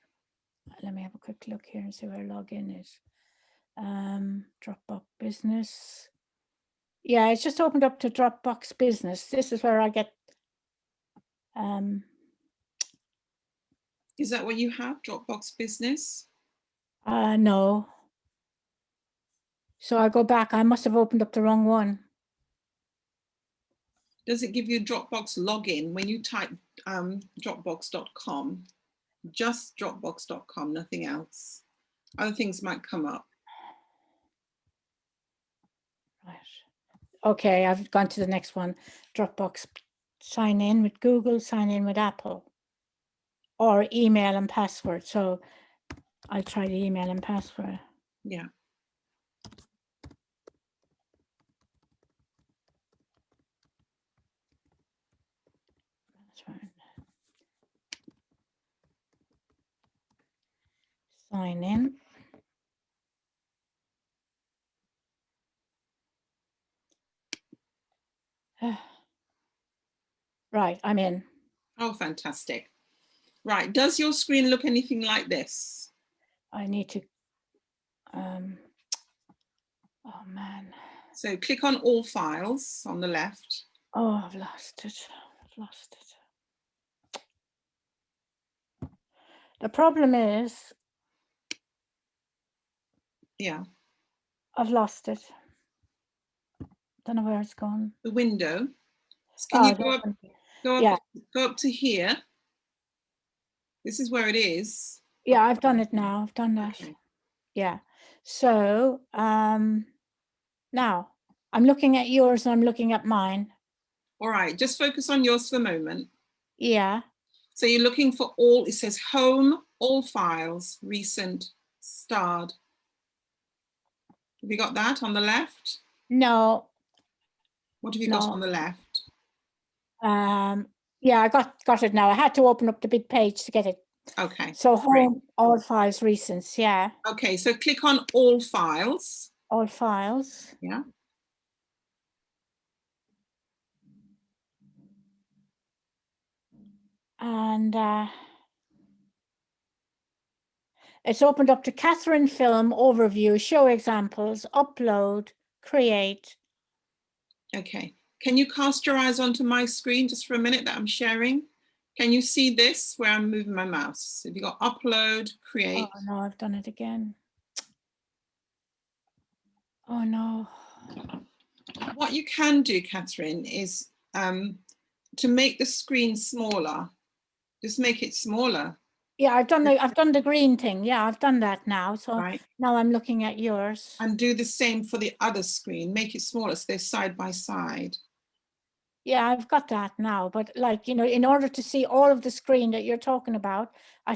Let me have a quick look here and see where login is. Dropbox Business. Yeah, it's just opened up to Dropbox Business. This is where I get. Is that what you have, Dropbox Business? No. So I go back. I must have opened up the wrong one. Does it give you Dropbox login when you type Dropbox.com? Just Dropbox.com, nothing else. Other things might come up. Right. Okay, I've gone to the next one. Dropbox, sign in with Google, sign in with Apple, or email and password. So I'll try the email and password. Yeah. That's right. Sign in. Right, I'm in. Oh, fantastic. Right, does your screen look anything like this? I need to, oh man. So click on all files on the left. Oh, I've lost it. The problem is, yeah, I've lost it. Don't know where it's gone. The window. Can you Oh, go up, that's- go up, yeah, go up to here? This is where it is. yeah, I've done it now. I've done that. Okay. Yeah. So now I'm looking at yours and I'm looking at mine. All right, just focus on yours for a moment. Yeah. So you're looking for all, it says home, all files, recent, starred. Have you got that on the left? No, What have you got on no. the left? Yeah, I got it now. I had to open up the big page to get it. Okay, So great. home, all files, recents. Yeah. Okay, so click on all files. All files. Yeah. And it's opened up to Catherine Film Overview, Show Examples, Upload, Create. Okay, can you cast your eyes onto my screen just for a minute that I'm sharing? Can you see this where I'm moving my mouse? Have you got upload, create? Oh no, I've done it again. Oh no. What you can do, Catherine, is to make the screen smaller, just make it smaller. Yeah, I've done the green thing. Yeah, I've done that now. So right? now I'm looking at yours. And do the same for the other screen, make it smaller so they're side by side. Yeah, I've got that now. But like, you know, in order to see all of the screen that you're talking about, I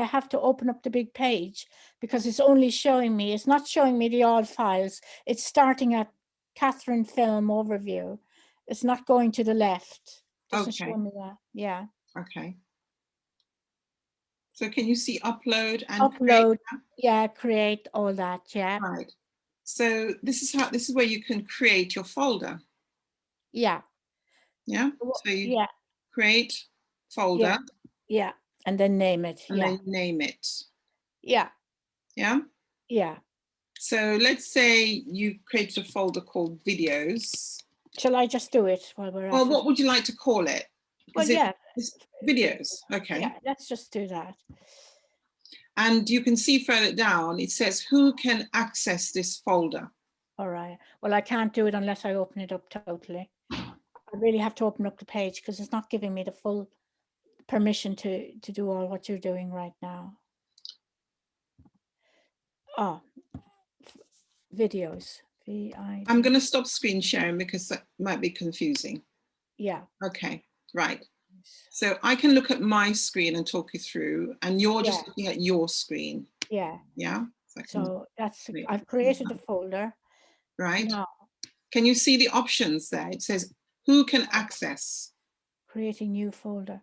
have to open up the big page because it's only showing me, it's not showing me the all files. It's starting at Catherine Film Overview. It's not going to the left. Doesn't Okay. show me that. Yeah. Okay. So can you see upload and Upload, yeah, create, all that, yeah. Right. So this is where you can create your folder. Yeah. Yeah. So you Yeah. create folder. Yeah. Yeah. And then name it. And Yeah. then name it. Yeah. Yeah. Yeah. So let's say you created a folder called videos. Shall I just do it while we're at Well, it? what would you like to call it? Well, yeah. It's videos. Okay. Yeah, let's just do that. And you can see further down, it says who can access this folder. All right. Well, I can't do it unless I open it up totally. I really have to open up the page because it's not giving me the full permission to do all what you're doing right now. Oh, videos. I'm going to stop screen sharing because that might be confusing. Yeah. Okay, right. So I can look at my screen and talk you through, and you're just looking at your screen. Yeah. Yeah. So that's, I've created a folder. Right. Now, can you see the options there? It says who can access. Creating new folder.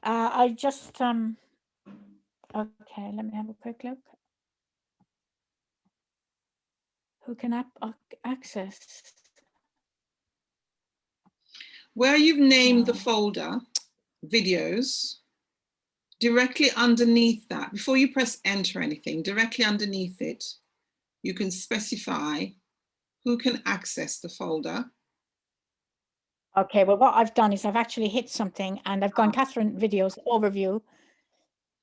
I just, okay, let me have a quick look. Who can access? Where you've named the folder, videos, directly underneath that, before you press enter anything, directly underneath it, you can specify who can access the folder. Okay, well, what I've done is I've actually hit something and I've gone Catherine Videos Overview.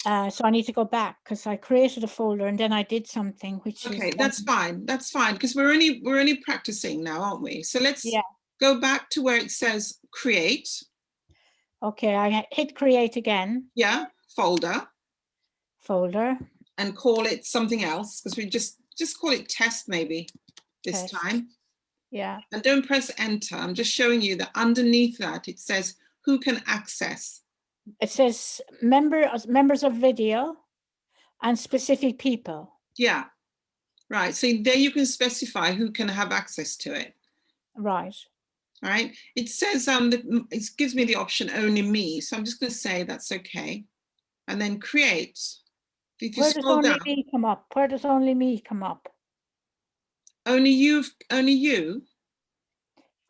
So I need to go back because I created a folder and then I did something which is. Okay, that's fine. That's fine because we're only practicing now, aren't we? So let's go back to where it says create. Okay, I hit create again. Yeah, folder. Folder. And call it something else because we just call it test maybe this Test. time. Yeah. And don't press enter. I'm just showing you that underneath that it says who can access. It says members of video and specific people. Yeah, right. So there you can specify who can have access to it. Right. Right. It says it gives me the option only me. So I'm just going to say that's okay. And then create. Where does only me come up? Where does only me come up? Only you.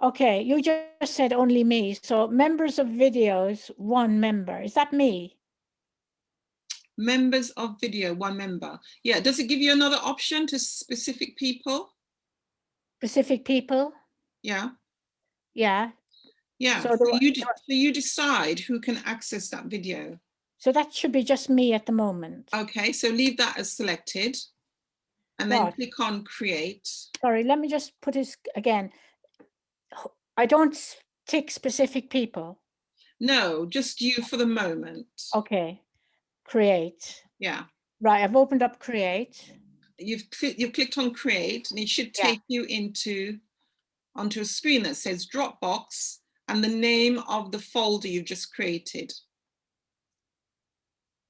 Okay, you just said only me. So members of videos, one member. Is that me? Members of video, one member. Yeah. Does it give you another option to specific people? Specific people? Yeah. Yeah. Yeah. So you decide who can access that video. So that should be just me at the moment. Okay. So leave that as selected. And then click on create. Sorry, let me just put this again. I don't tick specific people? No, just you for the moment. Okay, create. Yeah. Right, I've opened up create. You've clicked on create, and it should Yeah. take you onto a screen that says Dropbox and the name of the folder you've just created.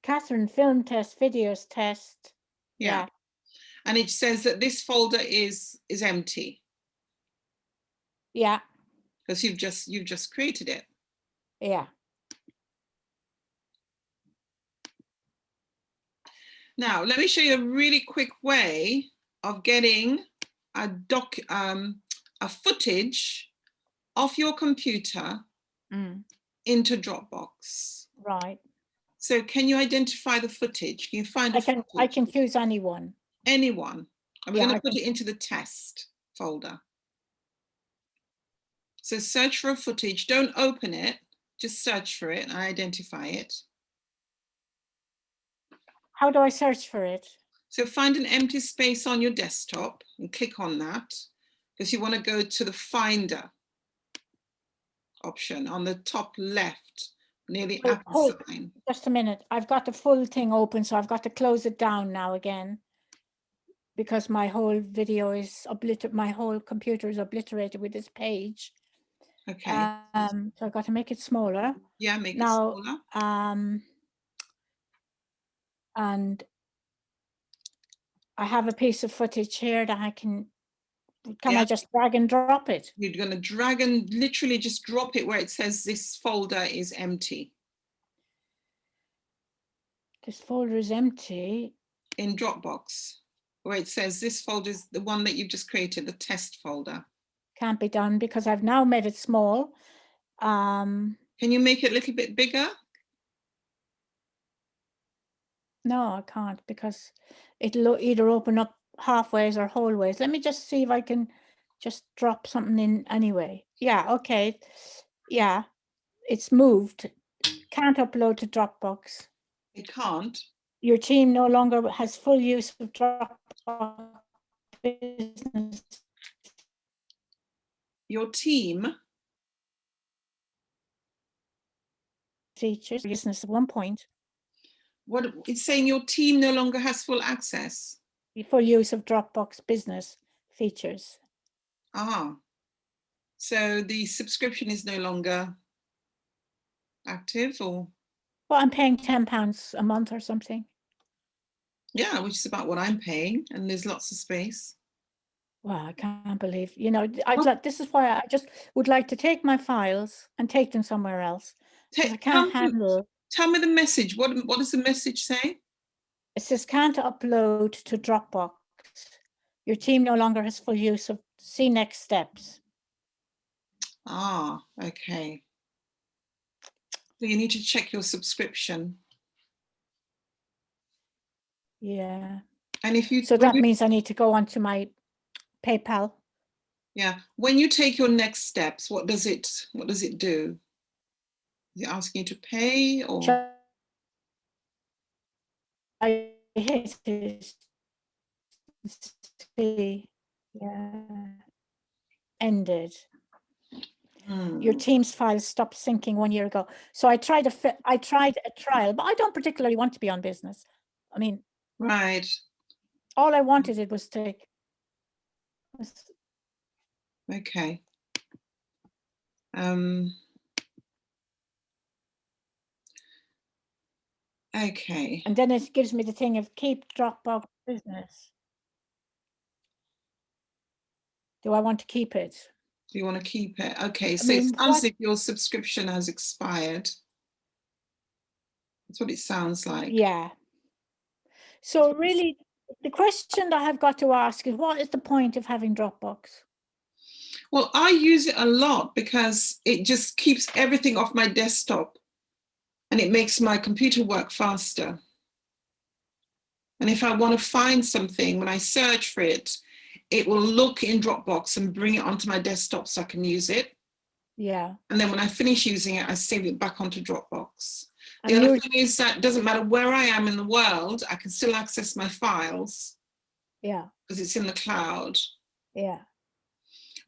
Catherine, film test, videos test. Yeah. And it says that this folder is empty Yeah, because you've just created it. yeah. Now, let me show you a really quick way of getting a footage off your computer into Dropbox. Right. So can you identify the footage? Can you find the footage? I can choose anyone. Anyone. And we're Yeah, going to put it into the test folder. So search for a footage. Don't open it. Just search for it and identify it. How do I search for it? So find an empty space on your desktop and click on that, because you want to go to the Finder option on the top left, near the Wait, apple sign. Just a minute. I've got the full thing open, so I've got to close it down now again, because my whole video is my whole computer is obliterated with this page. Okay. So I've got to make it smaller. Yeah, make it Now, smaller. And I have a piece of footage here that I can I just drag and drop it? You're going to drag and literally just drop it where it says this folder is empty. This folder is empty. In Dropbox, where it says this folder is the one that you've just created, the test folder. Can't be done because I've now made it small. Can you make it a little bit bigger? No, I can't, because it'll either open up halfways or whole ways. Let me just see if I can just drop something in anyway. Yeah, okay. Yeah, it's moved. Can't upload to Dropbox. It can't. Your team no longer has full use of Dropbox Business. Your team? Features, business at one point. What it's saying, your team no longer has full access. Full use of Dropbox Business features. Ah, so the subscription is no longer active, or? Well, I'm paying £10 a month or something. Yeah, which is about what I'm paying, and there's lots of space. Well, I can't believe, this is why I just would like to take my files and take them somewhere else. I can't handle. Tell me the message. What does the message say? It says can't upload to Dropbox. Your team no longer has full use of. See next steps. Ah, okay. So you need to check your subscription. Yeah. And if you so that means I need to go onto my PayPal. Yeah. When you take your next steps, what does it do? Is it asking you to pay, or? I hate it. See, yeah. Ended. Your team's files stopped syncing 1 year ago. So I tried a trial, but I don't particularly want to be on business. I mean, right. All I wanted it was to. Okay. Okay. And then it gives me the thing of keep Dropbox Business. Do I want to keep it? Do you want to keep it? Okay, so it sounds as if your subscription has expired. That's what it sounds like. Yeah. So really, the question that I've got to ask is, what is the point of having Dropbox? Well, I use it a lot because it just keeps everything off my desktop and it makes my computer work faster. And if I want to find something, when I search for it, it will look in Dropbox and bring it onto my desktop so I can use it. Yeah. And then when I finish using it, I save it back onto Dropbox. The other thing is that it doesn't matter where I am in the world, I can still access my files. Yeah. Because it's in the cloud. Yeah.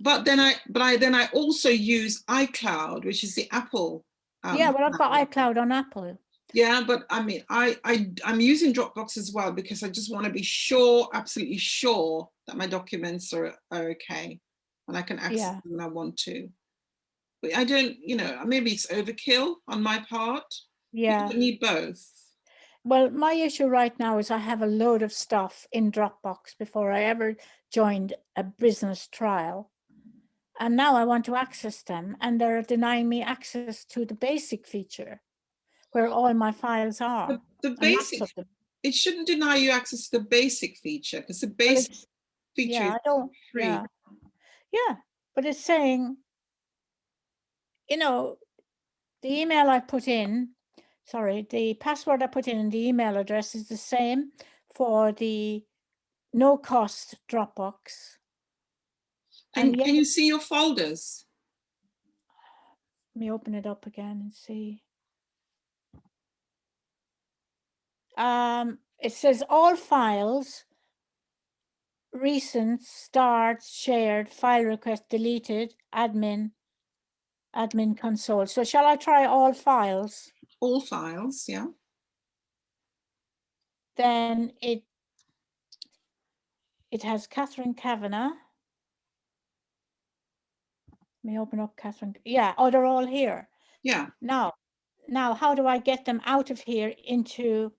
But then I also use iCloud, which is the Apple. Yeah, well, I've got cloud. iCloud on Apple. Yeah, but I mean, I'm using Dropbox as well because I just want to be sure, absolutely sure that my documents are okay and I can access them when I want to. But I don't, maybe it's overkill on my part. Yeah. You don't need both. Well, my issue right now is I have a load of stuff in Dropbox before I ever joined a business trial. And now I want to access them, and they're denying me access to the basic feature where all my files are. The basic, it shouldn't deny you access to the basic feature because the basic feature is free. Yeah, but it's saying, the email I put in, the password I put in and the email address is the same for the no cost Dropbox. Can you see your folders? Let me open it up again and see. It says all files, recent, start, shared, file request, deleted, admin console. So shall I try all files? All files, yeah. Then it has Catherine Kavanagh. Let me open up Catherine. Yeah, oh, they're all here. Yeah. Now, how do I get them out of here into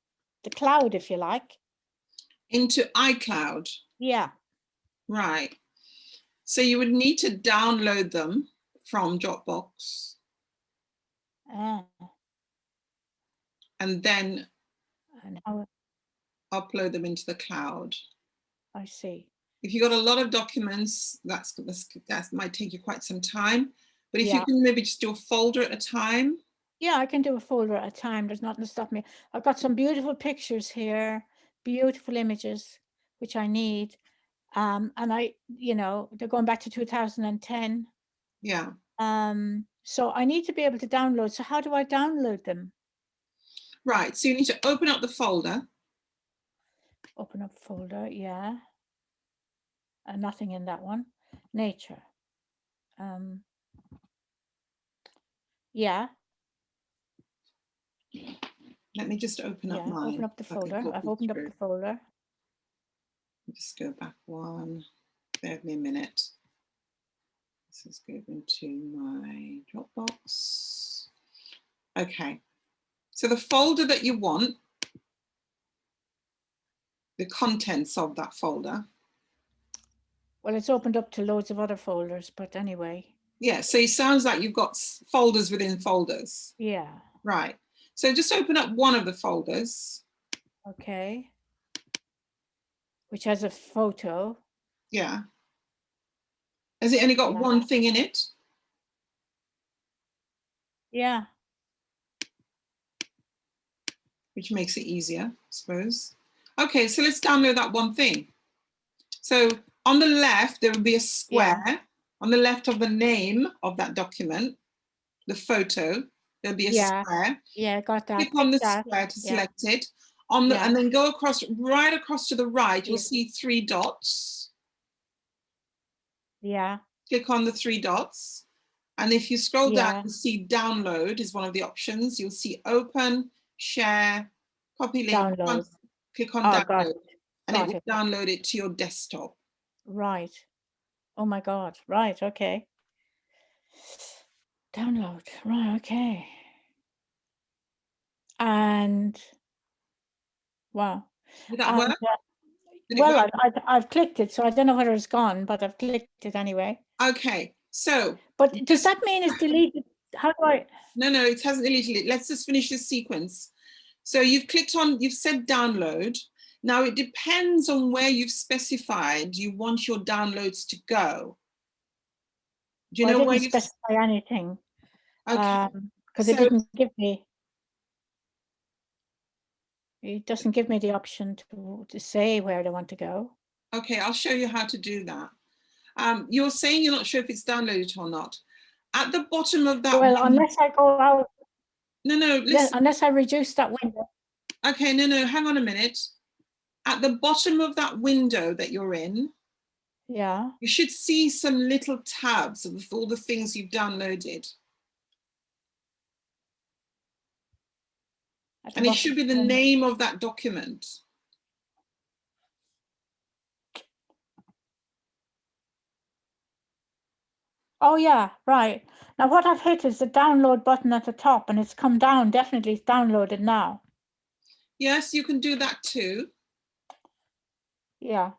the cloud, if you like? Into iCloud? Yeah. Right. So you would need to download them from Dropbox. And then upload them into the cloud. I see. If you've got a lot of documents, that might take you quite some time. But if you can maybe just do a folder at a time. Yeah, I can do a folder at a time. There's nothing to stop me. I've got some beautiful pictures here, beautiful images, which I need. And they're going back to 2010. Yeah. So I need to be able to download. So how do I download them? Right. So you need to open up the folder. Open up folder, yeah. And nothing in that one. Nature. Yeah. Let me just open up mine. Open up the folder. I've opened up the folder. Just go back one. Bear with me a minute. This is going into my Dropbox. Okay. So the folder that you want, the contents of that folder. Well, it's opened up to loads of other folders, but anyway. Yeah, so it sounds like you've got folders within folders. Yeah. Right. So just open up one of the folders. Okay. Which has a photo. Yeah. Has it only got one thing in it? Yeah. Which makes it easier, I suppose. Okay, so let's download that one thing. So on the left, there will be a square. On the left of the name of that document, the photo, there'll be a square. Yeah, got that. Click on the square to select it. And then go right across to the right, you'll see 3 dots. Yeah. Click on the 3 dots. And if you scroll down, you'll see download is one of the options. You'll see open, share, copy link. Download. Click on download. And it will download it to your desktop. Right. Oh my God. Right. Okay. Download. Right. Okay. And wow. Did that work? Well, I've clicked it, so I don't know whether it's gone, but I've clicked it anyway. Okay. So. But does that mean it's deleted? How do I? No, it hasn't deleted it. Let's just finish this sequence. So you've said download. Now it depends on where you've specified you want your downloads to go. Do you know where you specify anything? Okay. Because it didn't give me. It doesn't give me the option to say where they want to go. Okay, I'll show you how to do that. You're saying you're not sure if it's downloaded or not. At the bottom of that. Well, unless I go out. No, listen. Unless I reduce that window. Okay, no, hang on a minute. At the bottom of that window that you're in, Yeah. You should see some little tabs of all the things you've downloaded. At the And it bottom. should be the name of that document. Oh yeah, right. Now what I've hit is the download button at the top, and it's come down. Definitely it's downloaded now. Yes, you can do that too. Yeah.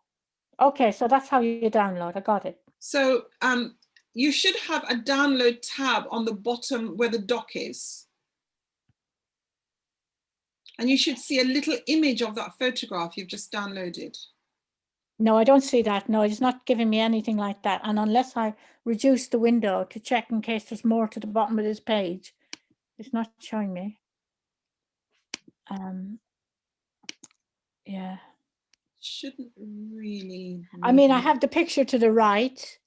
Okay, so that's how you download. I got it. So you should have a download tab on the bottom where the doc is. And you should see a little image of that photograph you've just downloaded. No, I don't see that. No, it's not giving me anything like that. And unless I reduce the window to check in case there's more to the bottom of this page, it's not showing me. Yeah. Shouldn't really. I mean, I have the picture to the right,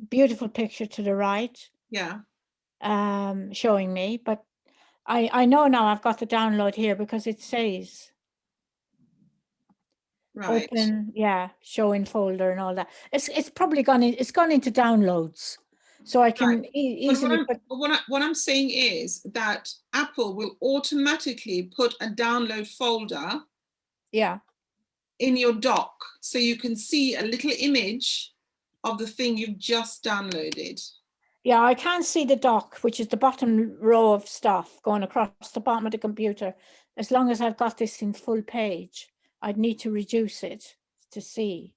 beautiful picture to the right. Yeah. Showing me, but I know now I've got the download here because it says Right. open, yeah, show in folder and all that. It's probably gone into downloads, so I can easily put. What I'm saying is that Apple will automatically put a download folder. Yeah. In your doc, so you can see a little image of the thing you've just downloaded. Yeah, I can't see the doc, which is the bottom row of stuff going across the bottom of the computer. As long as I've got this in full page, I'd need to reduce it to see.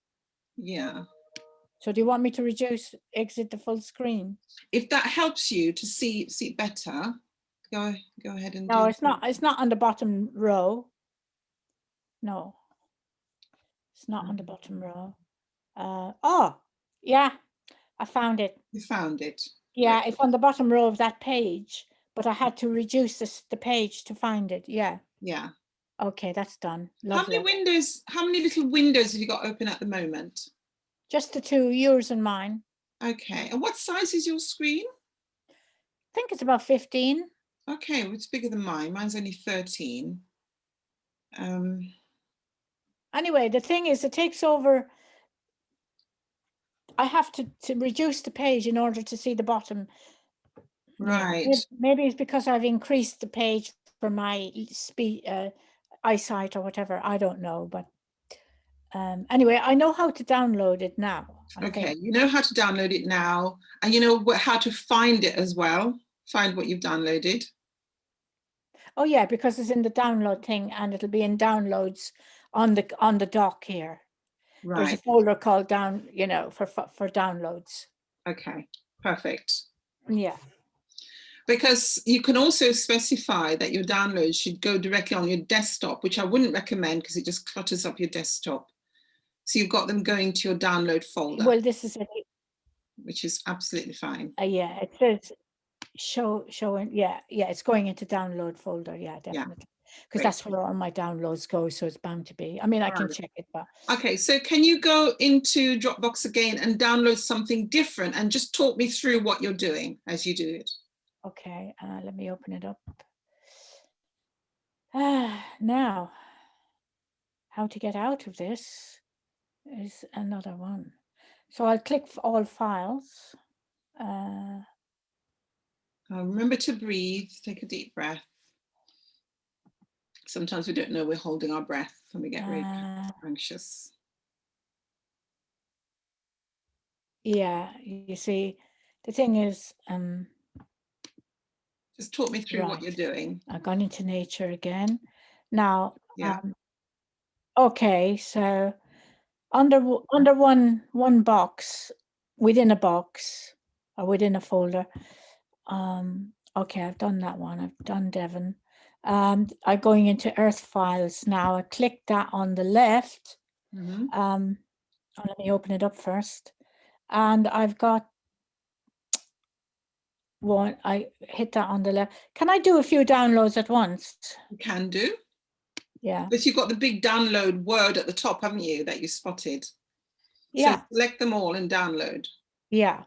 Yeah. So do you want me to exit the full screen? If that helps you to see it better, go ahead and no, do. It's not on the bottom row. No, it's not on the bottom row. Oh, yeah, I found it. You found it. Yeah, Right. it's on the bottom row of that page, but I had to reduce the page to find it. Yeah. Yeah. Okay, that's done. Lovely. How many little windows have you got open at the moment? Just the two, yours and mine. Okay. And what size is your screen? I think it's about 15. Okay, well, it's bigger than mine. Mine's only 13. Anyway, the thing is, it takes over. I have to reduce the page in order to see the bottom. Right. Yeah. Maybe it's because I've increased the page for my eyesight or whatever. I don't know, but anyway, I know how to download it now. Okay, you know how to download it now, and you know how to find it as well. Find what you've downloaded. Oh yeah, because it's in the download thing, and it'll be in downloads on the dock here. Right. There's a folder called down, for downloads. Okay, perfect. Yeah. Because you can also specify that your downloads should go directly on your desktop, which I wouldn't recommend because it just clutters up your desktop. So you've got them going to your download folder. Well, this is it. Which is absolutely fine. Yeah, it says showing. Yeah, it's going into download folder. Yeah, definitely. Because that's where all my downloads go, so it's bound to be. I mean, I can check it, but. Okay, so can you go into Dropbox again and download something different and just talk me through what you're doing as you do it? Okay, let me open it up. Now, how to get out of this is another one. So I'll click all files. Remember to breathe, take a deep breath. Sometimes we don't know we're holding our breath and we get really anxious. Yeah, you see, the thing is, just talk me through what you're doing. I've gone into nature again. Now, okay, so under one box, within a box or within a folder. Okay, I've done that one. I've done Devon. I'm going into Earth files now. I click that on the left. Let me open it up first. And I've got one. I hit that on the left. Can I do a few downloads at once? You can do. Yeah. But you've got the big download word at the top, haven't you, that you spotted? Yeah. So select them all and download. Yeah.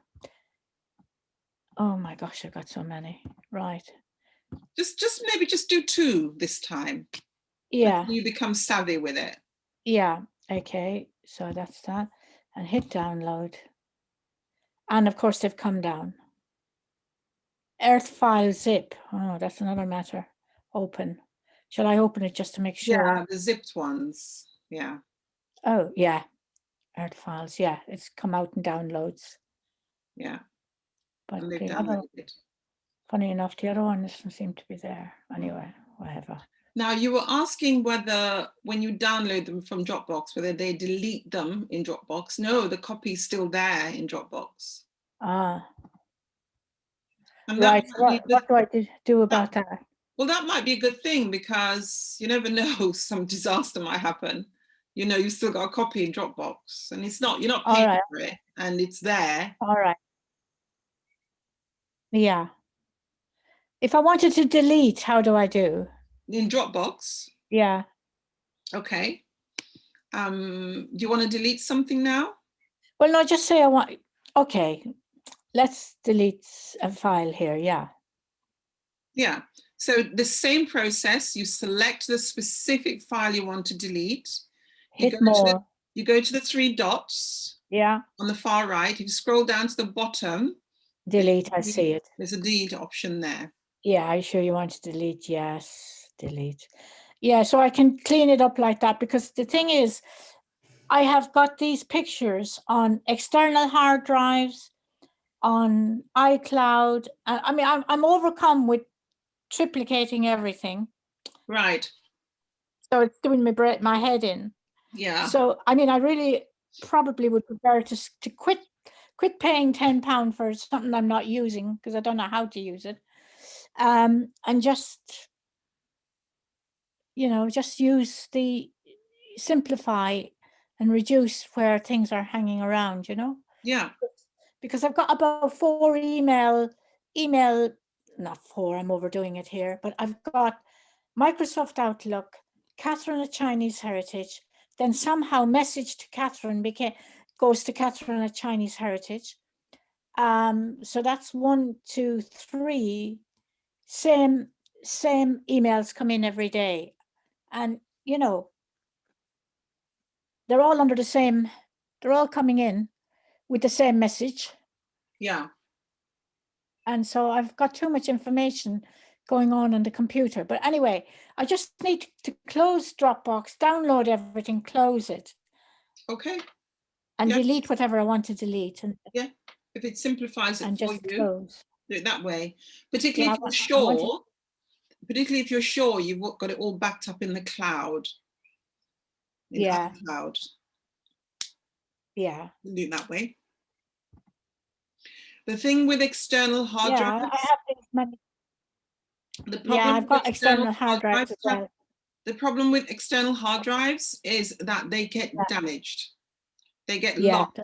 Oh my gosh, I've got so many. Right. Maybe just do 2 this time. Yeah. You become savvy with it. Yeah. Okay. So that's that. and hit download. And of course they've come down. Earth file zip. Oh, that's another matter. Open. Shall I open it just to make sure? Yeah, the zipped ones. Yeah. Oh, yeah. Earth files. Yeah, it's come out in downloads. Yeah. But And they've the other, downloaded. funny enough, the other one doesn't seem to be there. Anyway, whatever. Now, you were asking whether when you download them from Dropbox, whether they delete them in Dropbox. No, the copy is still there in Dropbox. Ah, And right. that might be What do I do about that? well, that might be a good thing because you never know, some disaster might happen. You know, you've still got a copy in Dropbox and you're not All paying right. for it and it's there. All right. Yeah. If I wanted to delete, how do I do? In Dropbox. Yeah. Okay. Do you want to delete something now? Well, no, just say I want, okay, let's delete a file here. Yeah. Yeah. So the same process, you select the specific file you want to delete. Hit more. You go to the three dots. Yeah. On the far right. If you scroll down to the bottom. Delete, I see it. There's a delete option there. Yeah, are you sure you want to delete? Yes, delete. Yeah, so I can clean it up like that because the thing is, I have got these pictures on external hard drives, on iCloud. I mean, I'm overcome with triplicating everything. Right. So it's doing my head in. Yeah. So, I mean, I really probably would prefer to quit paying £10 for something I'm not using because I don't know how to use it. And just, just use the simplify and reduce where things are hanging around, Yeah. Because I've got about 4 not 4, I'm overdoing it here, but I've got Microsoft Outlook, Catherine at Chinese Heritage, then somehow message to Catherine goes to Catherine at Chinese Heritage. So that's 1, 2, 3, same emails come in every day. And, they're all they're all coming in with the same message. Yeah. And so I've got too much information going on the computer. But anyway, I just need to close Dropbox, download everything, close it. Okay. And delete whatever I want to delete. And yeah, if it simplifies it and for just you, close. do it that way. Particularly if you're sure, you've got it all backed up in the cloud. In iCloud. Yeah. Do it that way. The thing with external hard drives. I have these many. I've got external hard drives as well. The problem with external hard drives is that they get damaged. They get lost.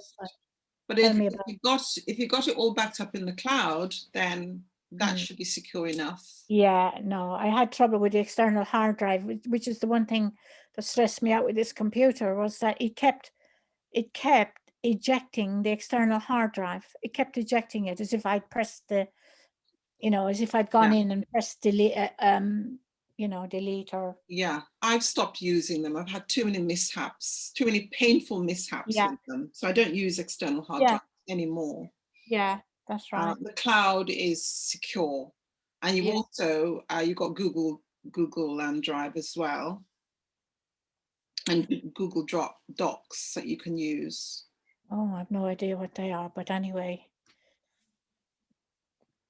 But if you got it all backed up in the cloud, then that should be secure enough. Yeah, no, I had trouble with the external hard drive, which is the one thing that stressed me out with this computer, was that it kept ejecting the external hard drive. It kept ejecting it as if I'd pressed as if I'd gone in and pressed delete, delete or. Yeah, I've stopped using them. I've had too many mishaps, too many painful mishaps with them. So I don't use external hard drives anymore. Yeah, that's right. The cloud is secure. And you've also, you've got Google Drive as well. And Google Docs that you can use. Oh, I have no idea what they are, but anyway.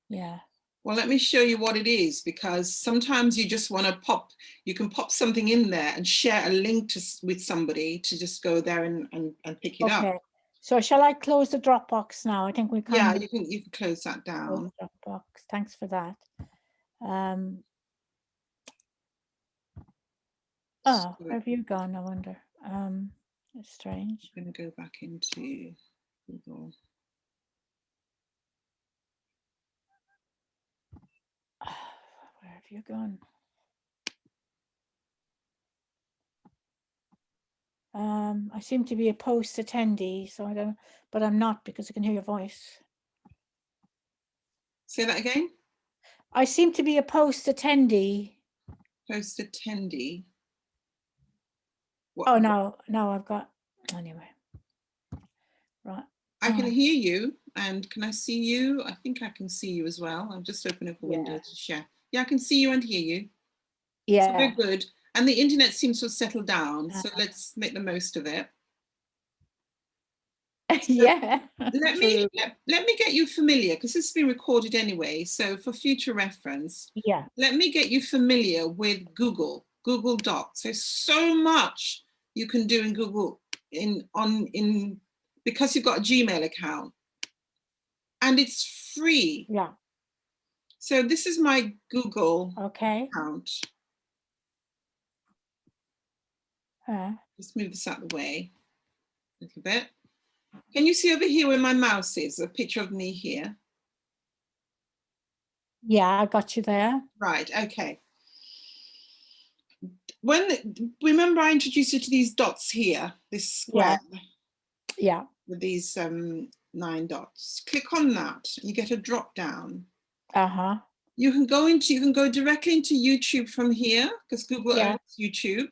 Yeah. Well, let me show you what it is, because sometimes you just want to you can pop something in there and share a link with somebody to just go there and pick it up. So shall I close the Dropbox now? I think we can. Yeah, you can close that down. Dropbox. Thanks for that. Oh, where have you gone? I wonder. It's strange. I'm going to go back into Google. Where have you gone? I seem to be a post attendee, so I don't, but I'm not, because I can hear your voice. Say that again. I seem to be a post attendee. Post attendee. Oh, no, I've got, anyway. I can hear you, and can I see you? I think I can see you as well. I'll just open up a window to share. Yeah, I can see you and hear you. So we're Yeah. good. And the internet seems to have settled down. So let's make the most of it. Yeah. Let me get you familiar, because this has been recorded anyway. So for future reference, Yeah. let me get you familiar with Google Docs. There's so much you can do in Google because you've got a Gmail account, and it's free. Yeah. So this is my Google account. Just move this out of the way a little bit. Can you see over here where my mouse is? A picture of me here. Yeah, I got you there. Right, okay. Remember I introduced you to these dots here, this square. Yeah. With these 9 dots. Click on that, you get a drop down. You can go directly into YouTube from here, because Google owns YouTube.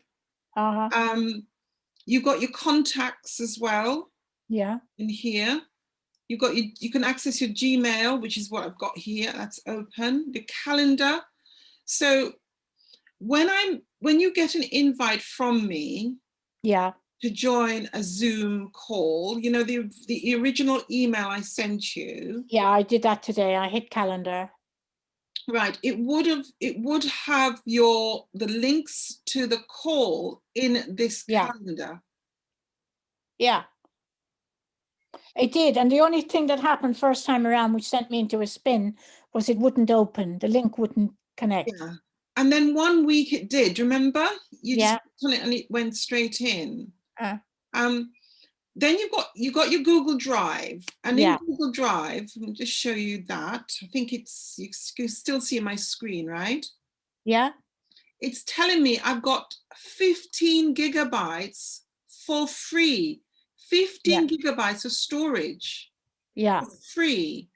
You've got your contacts as well. Yeah. In here. You can access your Gmail, which is what I've got here. That's open. The calendar. So when you get an invite from me, to join a Zoom call, you know, the original email I sent you. Yeah, I did that today. I hit calendar. Right. It would have the links to the call in this calendar. Yeah. It did. And the only thing that happened first time around, which sent me into a spin, was it wouldn't open. The link wouldn't connect. Yeah. And then 1 week it did, remember? You just clicked on it and it went straight in. Then you've got your Google Drive, and in Google Drive, let me just show you that. I think you can still see my screen, right? Yeah. It's telling me I've got 15 gigabytes for free. 15 gigabytes of storage. Yeah. For free.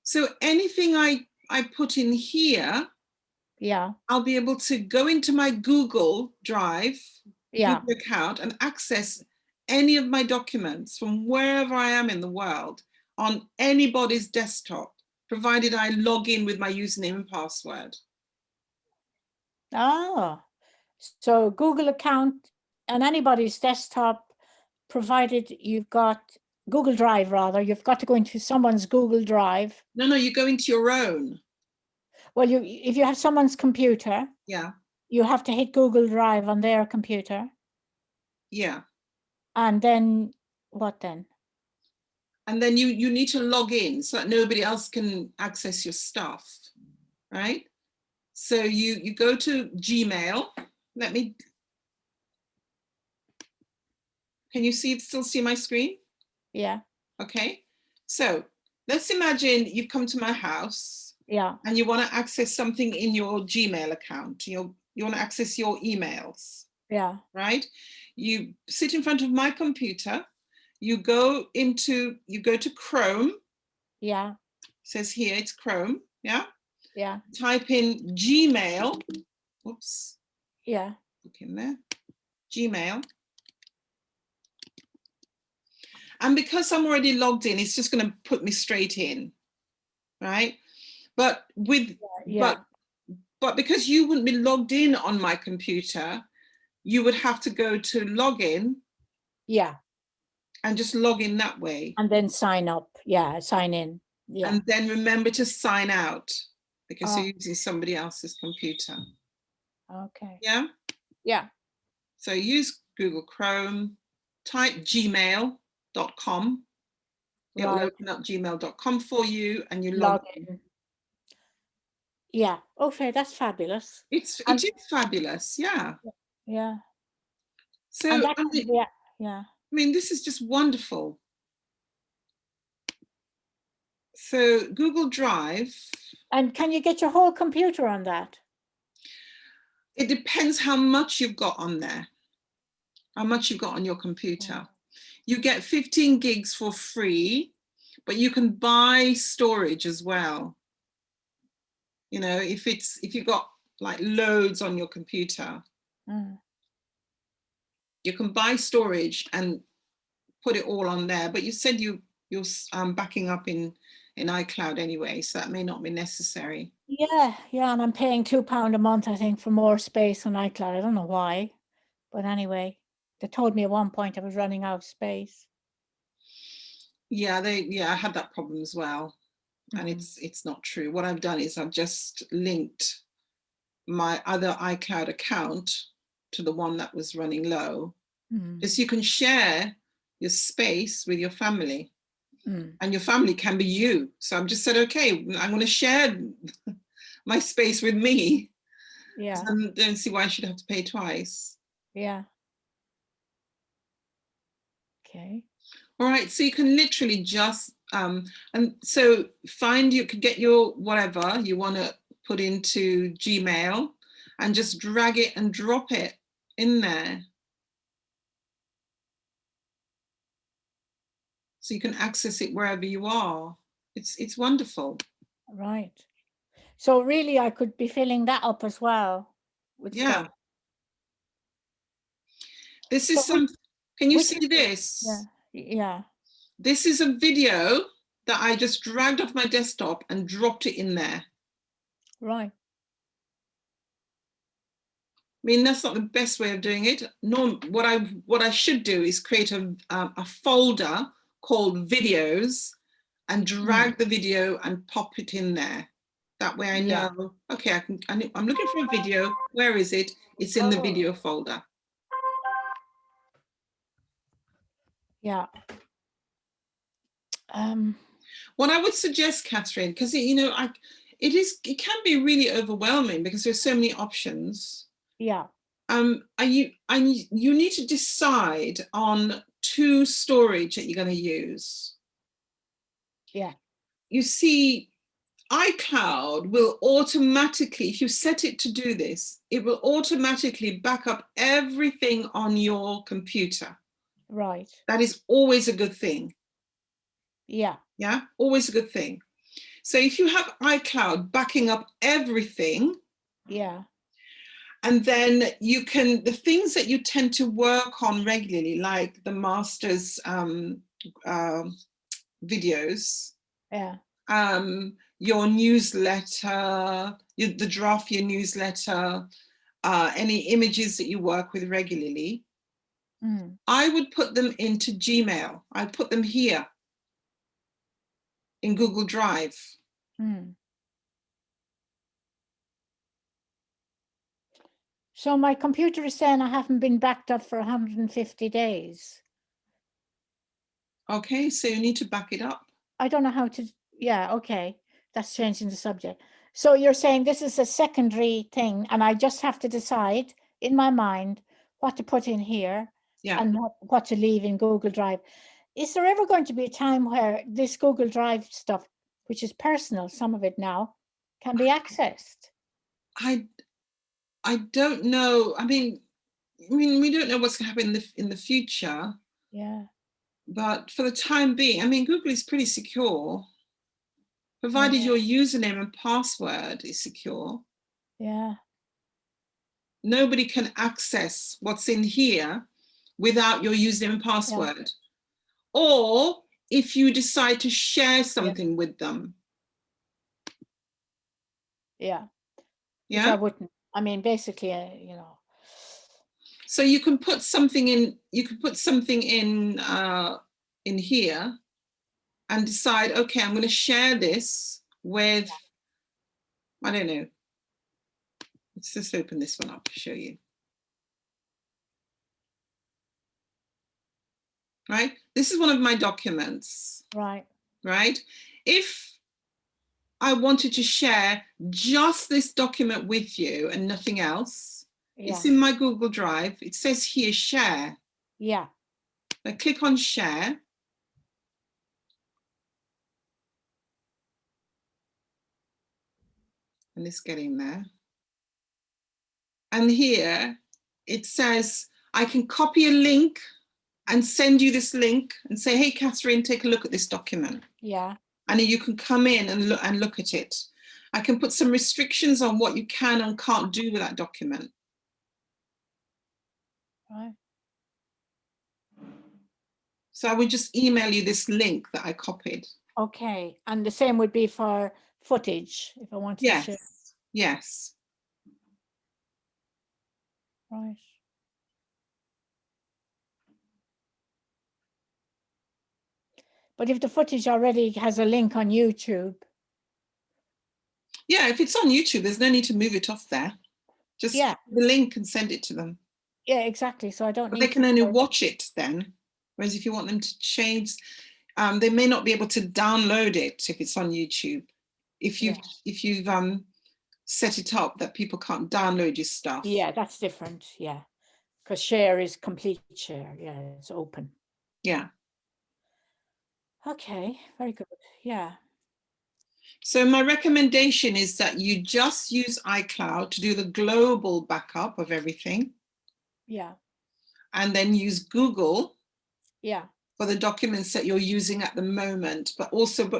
So anything I put in here, I'll be able to go into my Google Drive, Google account, and access any of my documents from wherever I am in the world on anybody's desktop, provided I log in with my username and password. Oh, so Google account on anybody's desktop, provided you've got Google Drive, rather, you've got to go into someone's Google Drive. No, you go into your own. Well, if you have someone's computer, you have to hit Google Drive on their computer. Yeah. And then what then? And then you need to log in so that nobody else can access your stuff, right? So you go to Gmail. Can you still see my screen? Yeah. Okay. So let's imagine you've come to my house. Yeah. And you want to access something in your Gmail account. You want to access your emails. Yeah. Right? You sit in front of my computer. You go to Chrome. Yeah. It says here it's Chrome. Yeah. Yeah. Type in Gmail. Oops. Yeah. Look in there. Gmail. And because I'm already logged in, it's just going to put me straight in. Right? But but because you wouldn't be logged in on my computer, you would have to go to login. Yeah. And just log in that way. And then sign up. Yeah, sign in. Yeah. And then remember to sign out, because you're using somebody else's computer. Okay. Yeah? Yeah. So use Google Chrome, type gmail.com. It'll open up gmail.com for you, and you log in. Yeah. Okay, that's fabulous. It is fabulous. Yeah. Yeah. So, I mean, this is just wonderful. So Google Drive. And can you get your whole computer on that? It depends how much you've got on there, how much you've got on your computer. You get 15 gigs for free, but you can buy storage as well. You know, if you've got like loads on your computer, you can buy storage and put it all on there, but you said you're backing up in iCloud anyway, so that may not be necessary. Yeah, and I'm paying £2 a month, I think, for more space on iCloud. I don't know why, but anyway, they told me at one point I was running out of space. Yeah, I had that problem as well, and it's not true. What I've done is I've just linked my other iCloud account to the one that was running low, because you can share your space with your family, and your family can be you. So I've just said, okay, I'm going to share my space with me. Yeah. I don't see why I should have to pay twice. Yeah. Okay. All right, so you can literally just and so you could get your whatever you want to put into Gmail and just drag it and drop it in there, so you can access it wherever you are. It's wonderful. Right. So really, I could be filling that up as well with stuff. This is so can you see this? Yeah. This is a video that I just dragged off my desktop and dropped it in there. Right. I mean, that's not the best way of doing it. No, what I should do is create a folder called videos and drag the video and pop it in there. That way I know, okay, I'm looking for a video. Where is it? It's in the video folder. Yeah. What I would suggest, Catherine, because it can be really overwhelming because there's so many options. Yeah. You need to decide on 2 storage that you're going to use. Yeah. You see, iCloud will automatically, if you set it to do this, it will automatically back up everything on your computer. Right. That is always a good thing. Yeah. Yeah, always a good thing. So if you have iCloud backing up everything, yeah, and then you can, the things that you tend to work on regularly, like the master's videos, yeah, your newsletter, the draft of your newsletter, any images that you work with regularly, I would put them into Gmail. I put them here in Google Drive. So my computer is saying I haven't been backed up for 150 days. Okay, so you need to back it up. I don't know how to, yeah, okay. That's changing the subject. So you're saying this is a secondary thing and I just have to decide in my mind what to put in here and what to leave in Google Drive. Is there ever going to be a time where this Google Drive stuff, which is personal, some of it now, can be accessed? I don't know. I mean, we don't know what's going to happen in the future. Yeah. But for the time being, I mean, Google is pretty secure, provided your username and password is secure. Yeah. Nobody can access what's in here without your username and password. Yeah. Or if you decide to share something with them. Yeah. Yeah. Which I wouldn't. I mean, basically, you know. So you can put something in. You could put something in here, and decide. Okay, I'm going to share this with. I don't know. Let's just open this one up to show you. Right. This is one of my documents. Right. Right. If I wanted to share just this document with you and nothing else, it's in my Google Drive. It says here, share. Yeah. I click on share. And it's getting there. And here it says, I can copy a link and send you this link and say, hey, Catherine, take a look at this document. Yeah. And then you can come in and look at it. I can put some restrictions on what you can and can't do with that document. Right. So I would just email you this link that I copied. Okay, and the same would be for footage if I wanted to share. Yes, yes. Right. But if the footage already has a link on YouTube. Yeah, if it's on YouTube, there's no need to move it off there. Just Yeah. the link and send it to them. Yeah, exactly. So I don't But need they can to. only watch it then. Whereas if you want them to change, they may not be able to download it if it's on YouTube. If you've set it up that people can't download your stuff. Yeah, that's different. Yeah, because share is complete share. Yeah, it's open. Yeah. Okay, very good. Yeah. So my recommendation is that you just use iCloud to do the global backup of everything. Yeah. And then use Google. Yeah. For the documents that you're using at the moment, but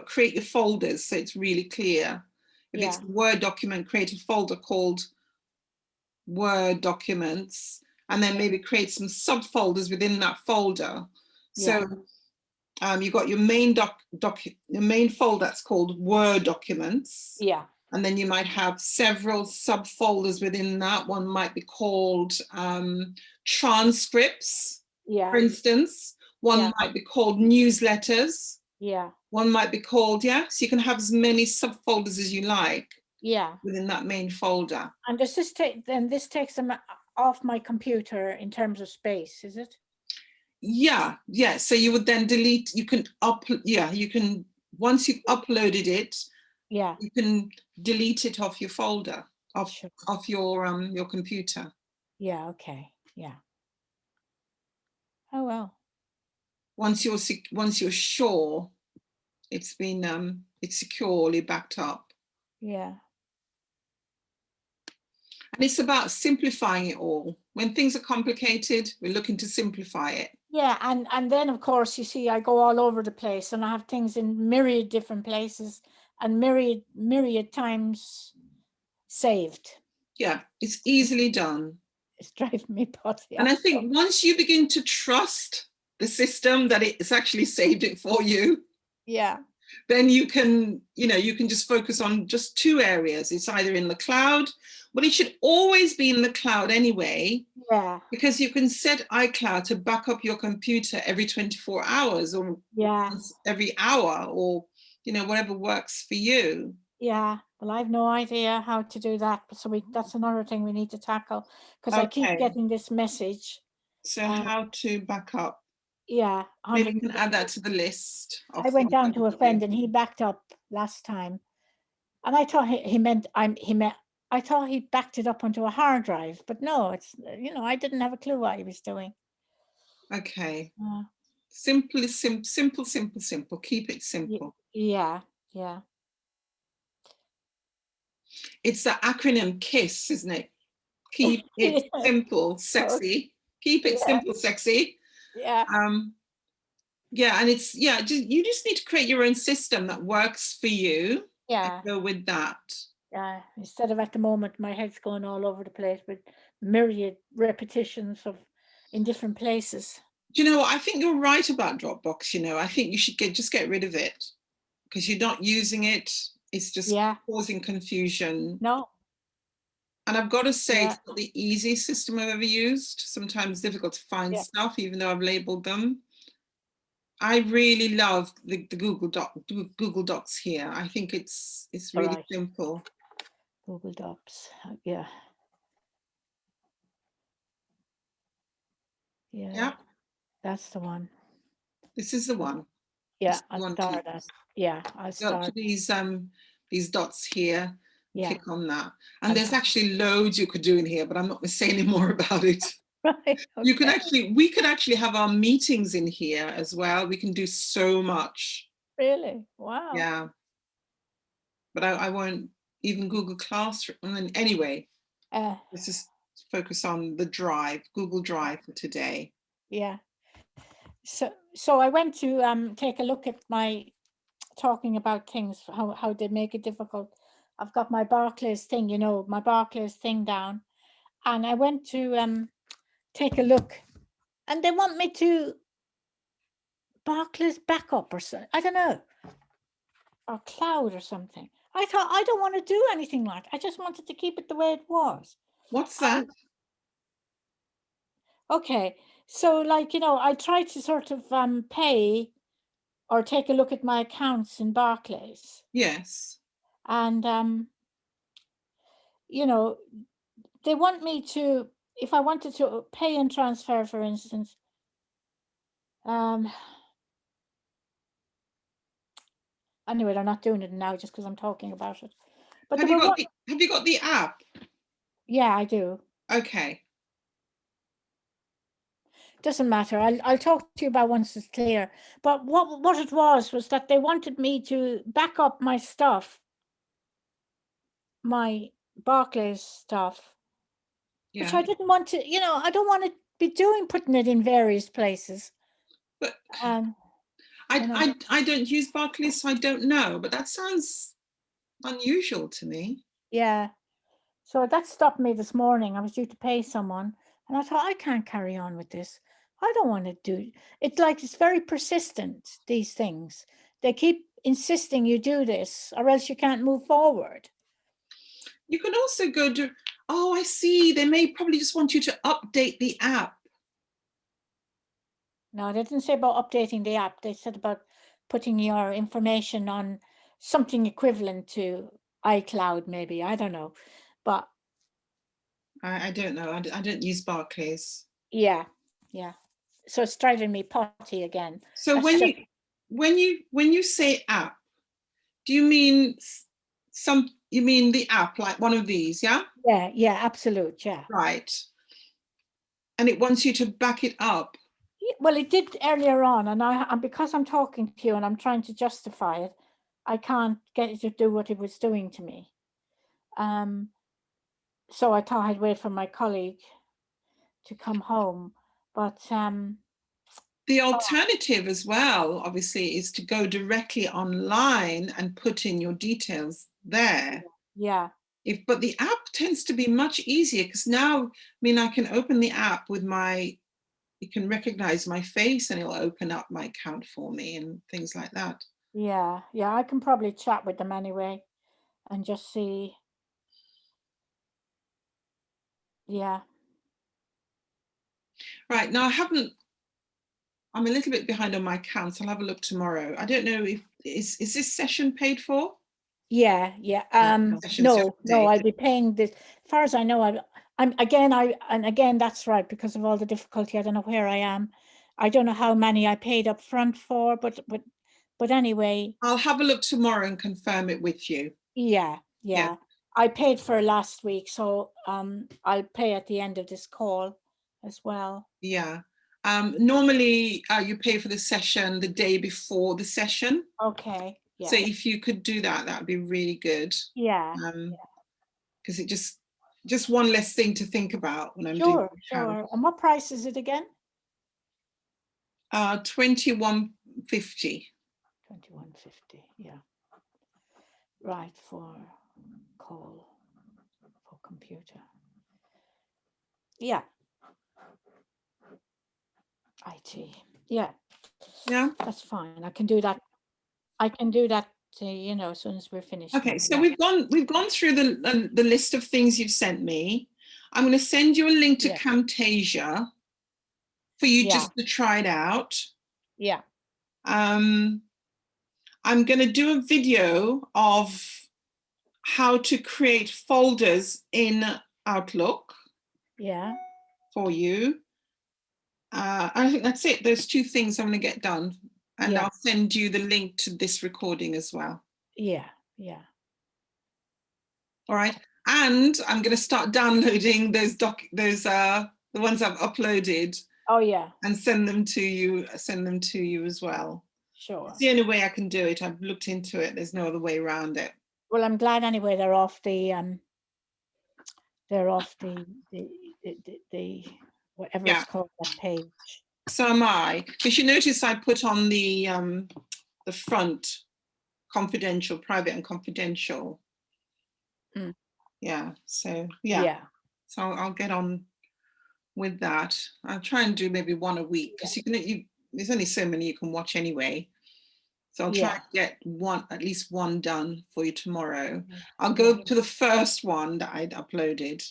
create your folders so it's really clear. If it's a Word document, create a folder called Word documents, and then maybe create some subfolders within that folder. So you've got your main the main folder that's called Word documents. Yeah. And then you might have several subfolders within that. One might be called transcripts, for instance. One might be called newsletters. Yeah. One might be called, so you can have as many subfolders as you like. Yeah. Within that main folder. And does this this takes them off my computer in terms of space, is it? Yeah. So you would then delete, you can once you've uploaded it, you can delete it off your folder, off your computer. Yeah, okay. Yeah. Oh well. Once you're sure it's been it's securely backed up. Yeah. And it's about simplifying it all. When things are complicated, we're looking to simplify it. Yeah, and then of course you see I go all over the place and I have things in myriad different places and myriad times saved. Yeah, it's easily done. It's driving me potty. And I think once you begin to trust the system that it's actually saved it for you, then you can just focus on just two areas. It's either in the cloud, but it should always be in the cloud anyway. Yeah. Because you can set iCloud to back up your computer every 24 hours or every hour or whatever works for you. Yeah, well, I have no idea how to do that, but that's another thing we need to tackle because I keep getting this message. So how to back up? Yeah, maybe you can add that to the list. I went down to a friend and he backed up last time, and I thought I thought he backed it up onto a hard drive, but no, it's I didn't have a clue what he was doing. Okay. Simple. Keep it simple. Yeah. It's the acronym KISS, isn't it? Keep it simple, sexy. Keep it simple, sexy. Yeah. Yeah, and you just need to create your own system that works for you. Yeah. And go with that. Yeah. Instead of at the moment, my head's going all over the place with myriad repetitions in different places. Do you know what? I think you're right about Dropbox. I think you should just get rid of it because you're not using it. It's just causing confusion. No. And I've got to say, it's not the easiest system I've ever used. Sometimes difficult to find stuff, even though I've labeled them. I really love the Google Docs here. I think it's really simple. Google Docs, yeah. That's the one. This is the one. Yeah, I'll start that. Yeah, I'll start. Go to these dots here. Click on that, and there's actually loads you could do in here, but I'm not going to say any more about it. Right. Okay. We could actually have our meetings in here as well. We can do so much. Really? Wow. Yeah. But I won't even Google Classroom. Anyway, let's just focus on the Google Drive for today. Yeah. So I went to take a look at my talking about things, how they make it difficult. I've got my Barclays thing, my Barclays thing down, and I went to take a look, and they want me to Barclays backup or something. I don't know. Or cloud or something. I thought I don't want to do anything like. I just wanted to keep it the way it was. What's that? Okay, so like, I tried to sort of pay or take a look at my accounts in Barclays, Yes. and they want me to, if I wanted to pay and transfer, for instance, anyway, they're not doing it now just because I'm talking about it. But Have you got the app? Yeah, I do. Okay. Doesn't matter. I'll talk to you about once it's clear. But what it was that they wanted me to back up my stuff, my Barclays stuff, which Yeah. I didn't want to. I don't want to be putting it in various places. But Um, I don't use Barclays, so I don't know. But that sounds unusual to me. Yeah. So that stopped me this morning. I was due to pay someone, and I thought, I can't carry on with this. I don't want to do. It's like it's very persistent, these things. They keep insisting you do this, or else you can't move forward. You can also go to, oh, I see. They may probably just want you to update the app. No, they didn't say about updating the app. They said about putting your information on something equivalent to iCloud, maybe. I don't know. But I don't know. I don't use Barclays. yeah. So it's driving me potty again. So That's when you say app, do you mean you mean the app like one of these, yeah? Yeah, absolute, yeah. Right. And it wants you to back it up. Well, it did earlier on, and because I'm talking to you and I'm trying to justify it, I can't get it to do what it was doing to me. So I thought I'd wait for my colleague to come home, but the alternative as well, obviously, is to go directly online and put in your details there. Yeah. But the app tends to be much easier because now, I mean, I can open the app with it can recognize my face and it'll open up my account for me and things like that. Yeah, I can probably chat with them anyway and just see. Yeah. Right, now I'm a little bit behind on my accounts. I'll have a look tomorrow. I don't know if, is this session paid for? Yeah. No, I'll be paying this. As far as I know, again, that's right, because of all the difficulty. I don't know where I am. I don't know how many I paid up front for, but anyway. I'll have a look tomorrow and confirm it with you. Yeah. I paid for last week, so I'll pay at the end of this call as well. Yeah. Normally you pay for the session the day before the session. Okay. Yeah. So if you could do that, that would be really good. Yeah. Because it just one less thing to think about when I'm doing the account. Sure. And what price is it again? $21.50. $21.50. Yeah. Right, for call for computer. Yeah. IT. Yeah. That's fine. I can do that. As soon as we're finished. Okay, so we've gone through the list of things you've sent me. I'm going to send you a link to Camtasia for you just to try it out. Yeah. I'm going to do a video of how to create folders in Outlook. Yeah. For you. I think that's it. There's two things I'm going to get done. And I'll send you the link to this recording as well. Yeah. All right. And I'm going to start downloading those the ones I've uploaded. Oh yeah. And send them to you as well. Sure. It's the only way I can do it. I've looked into it. There's no other way around it. Well, I'm glad anyway they're off the whatever it's called, that page. So am I. Because you notice I put on the front confidential, private and confidential. Yeah. So So I'll get on with that. I'll try and do maybe one a week because there's only so many you can watch anyway. So I'll try Yeah. and get at least one done for you tomorrow. Yeah. I'll go to the first one that I'd uploaded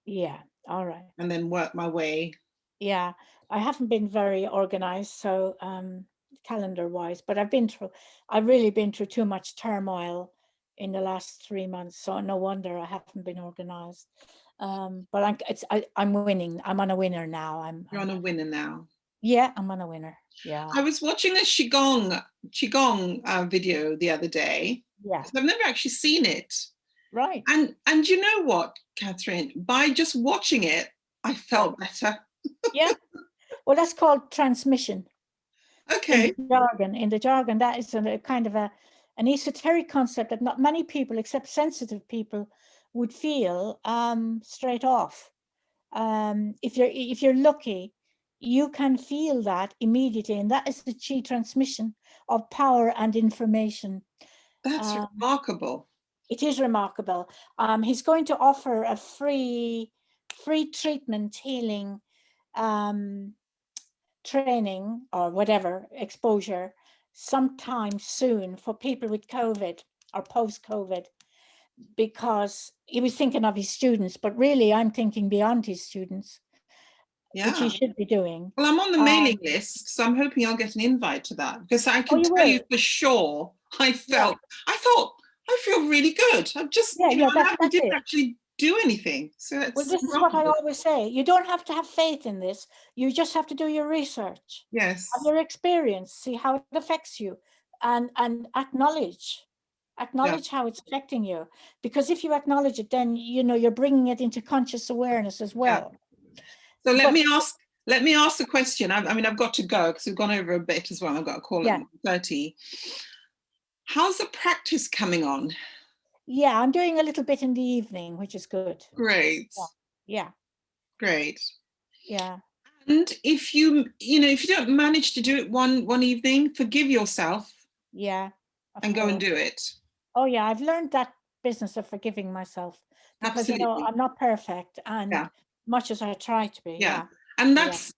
Yeah. All right. and then work my way. Yeah. I haven't been very organized, so calendar wise, but I've really been through too much turmoil in the last 3 months. So no wonder I haven't been organized. But I'm winning. I'm on a winner now. You're on a winner now. Yeah, I'm on a winner. Yeah. I was watching a qigong video the other day. Yeah. I've never actually seen it. Right. And you know what, Catherine? By just watching it, I felt better. Yeah. Well, that's called transmission. Okay. In the jargon, that is a kind of an esoteric concept that not many people, except sensitive people, would feel straight off. If you're lucky, you can feel that immediately, and that is the chi transmission of power and information. That's remarkable. It is remarkable. He's going to offer a free treatment healing training or whatever exposure sometime soon for people with COVID or post-COVID, because he was thinking of his students, but really I'm thinking beyond his students, which he should be doing. Well, I'm on the mailing list, so I'm hoping I'll get an invite to that, because I can tell you for sure I thought I feel really good. I've just I didn't actually do anything. So well, this is what I always say. You don't have to have faith in this. You just have to do your research. Yes. Have your experience, see how it affects you, and acknowledge how it's affecting you. Because if you acknowledge it, then you're bringing it into conscious awareness as well. So let me ask the question. I mean, I've got to go because we've gone over a bit as well. I've got a call at 1:30. How's the practice coming on? Yeah, I'm doing a little bit in the evening, which is good. Great. Yeah. Great. Yeah. And if you don't manage to do it one evening, forgive yourself. Yeah. And go and do it. Oh yeah, I've learned that business of forgiving myself, because I'm not perfect, and much as I try to be. Yeah. And that's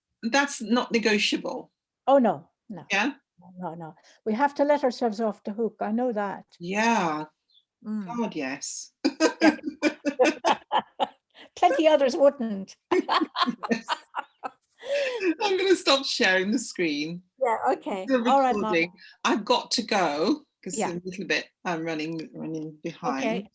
not negotiable. Oh no. Yeah. No. We have to let ourselves off the hook. I know that. Yeah. God, yes. Plenty others wouldn't. Yes. I'm going to stop sharing the screen. Yeah, okay. All right, Mom. I've got to go because a little bit I'm running behind. Okay.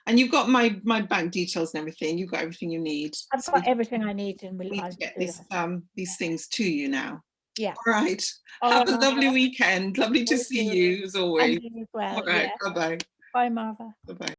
And you've got my bank details and everything. You've got everything you need. I've got everything I need, and we'll get these things to you now. Yeah. All right. Have a lovely weekend. Lovely to see you as always. And you as well. All right. Bye-bye. Bye, Marva. Bye-bye.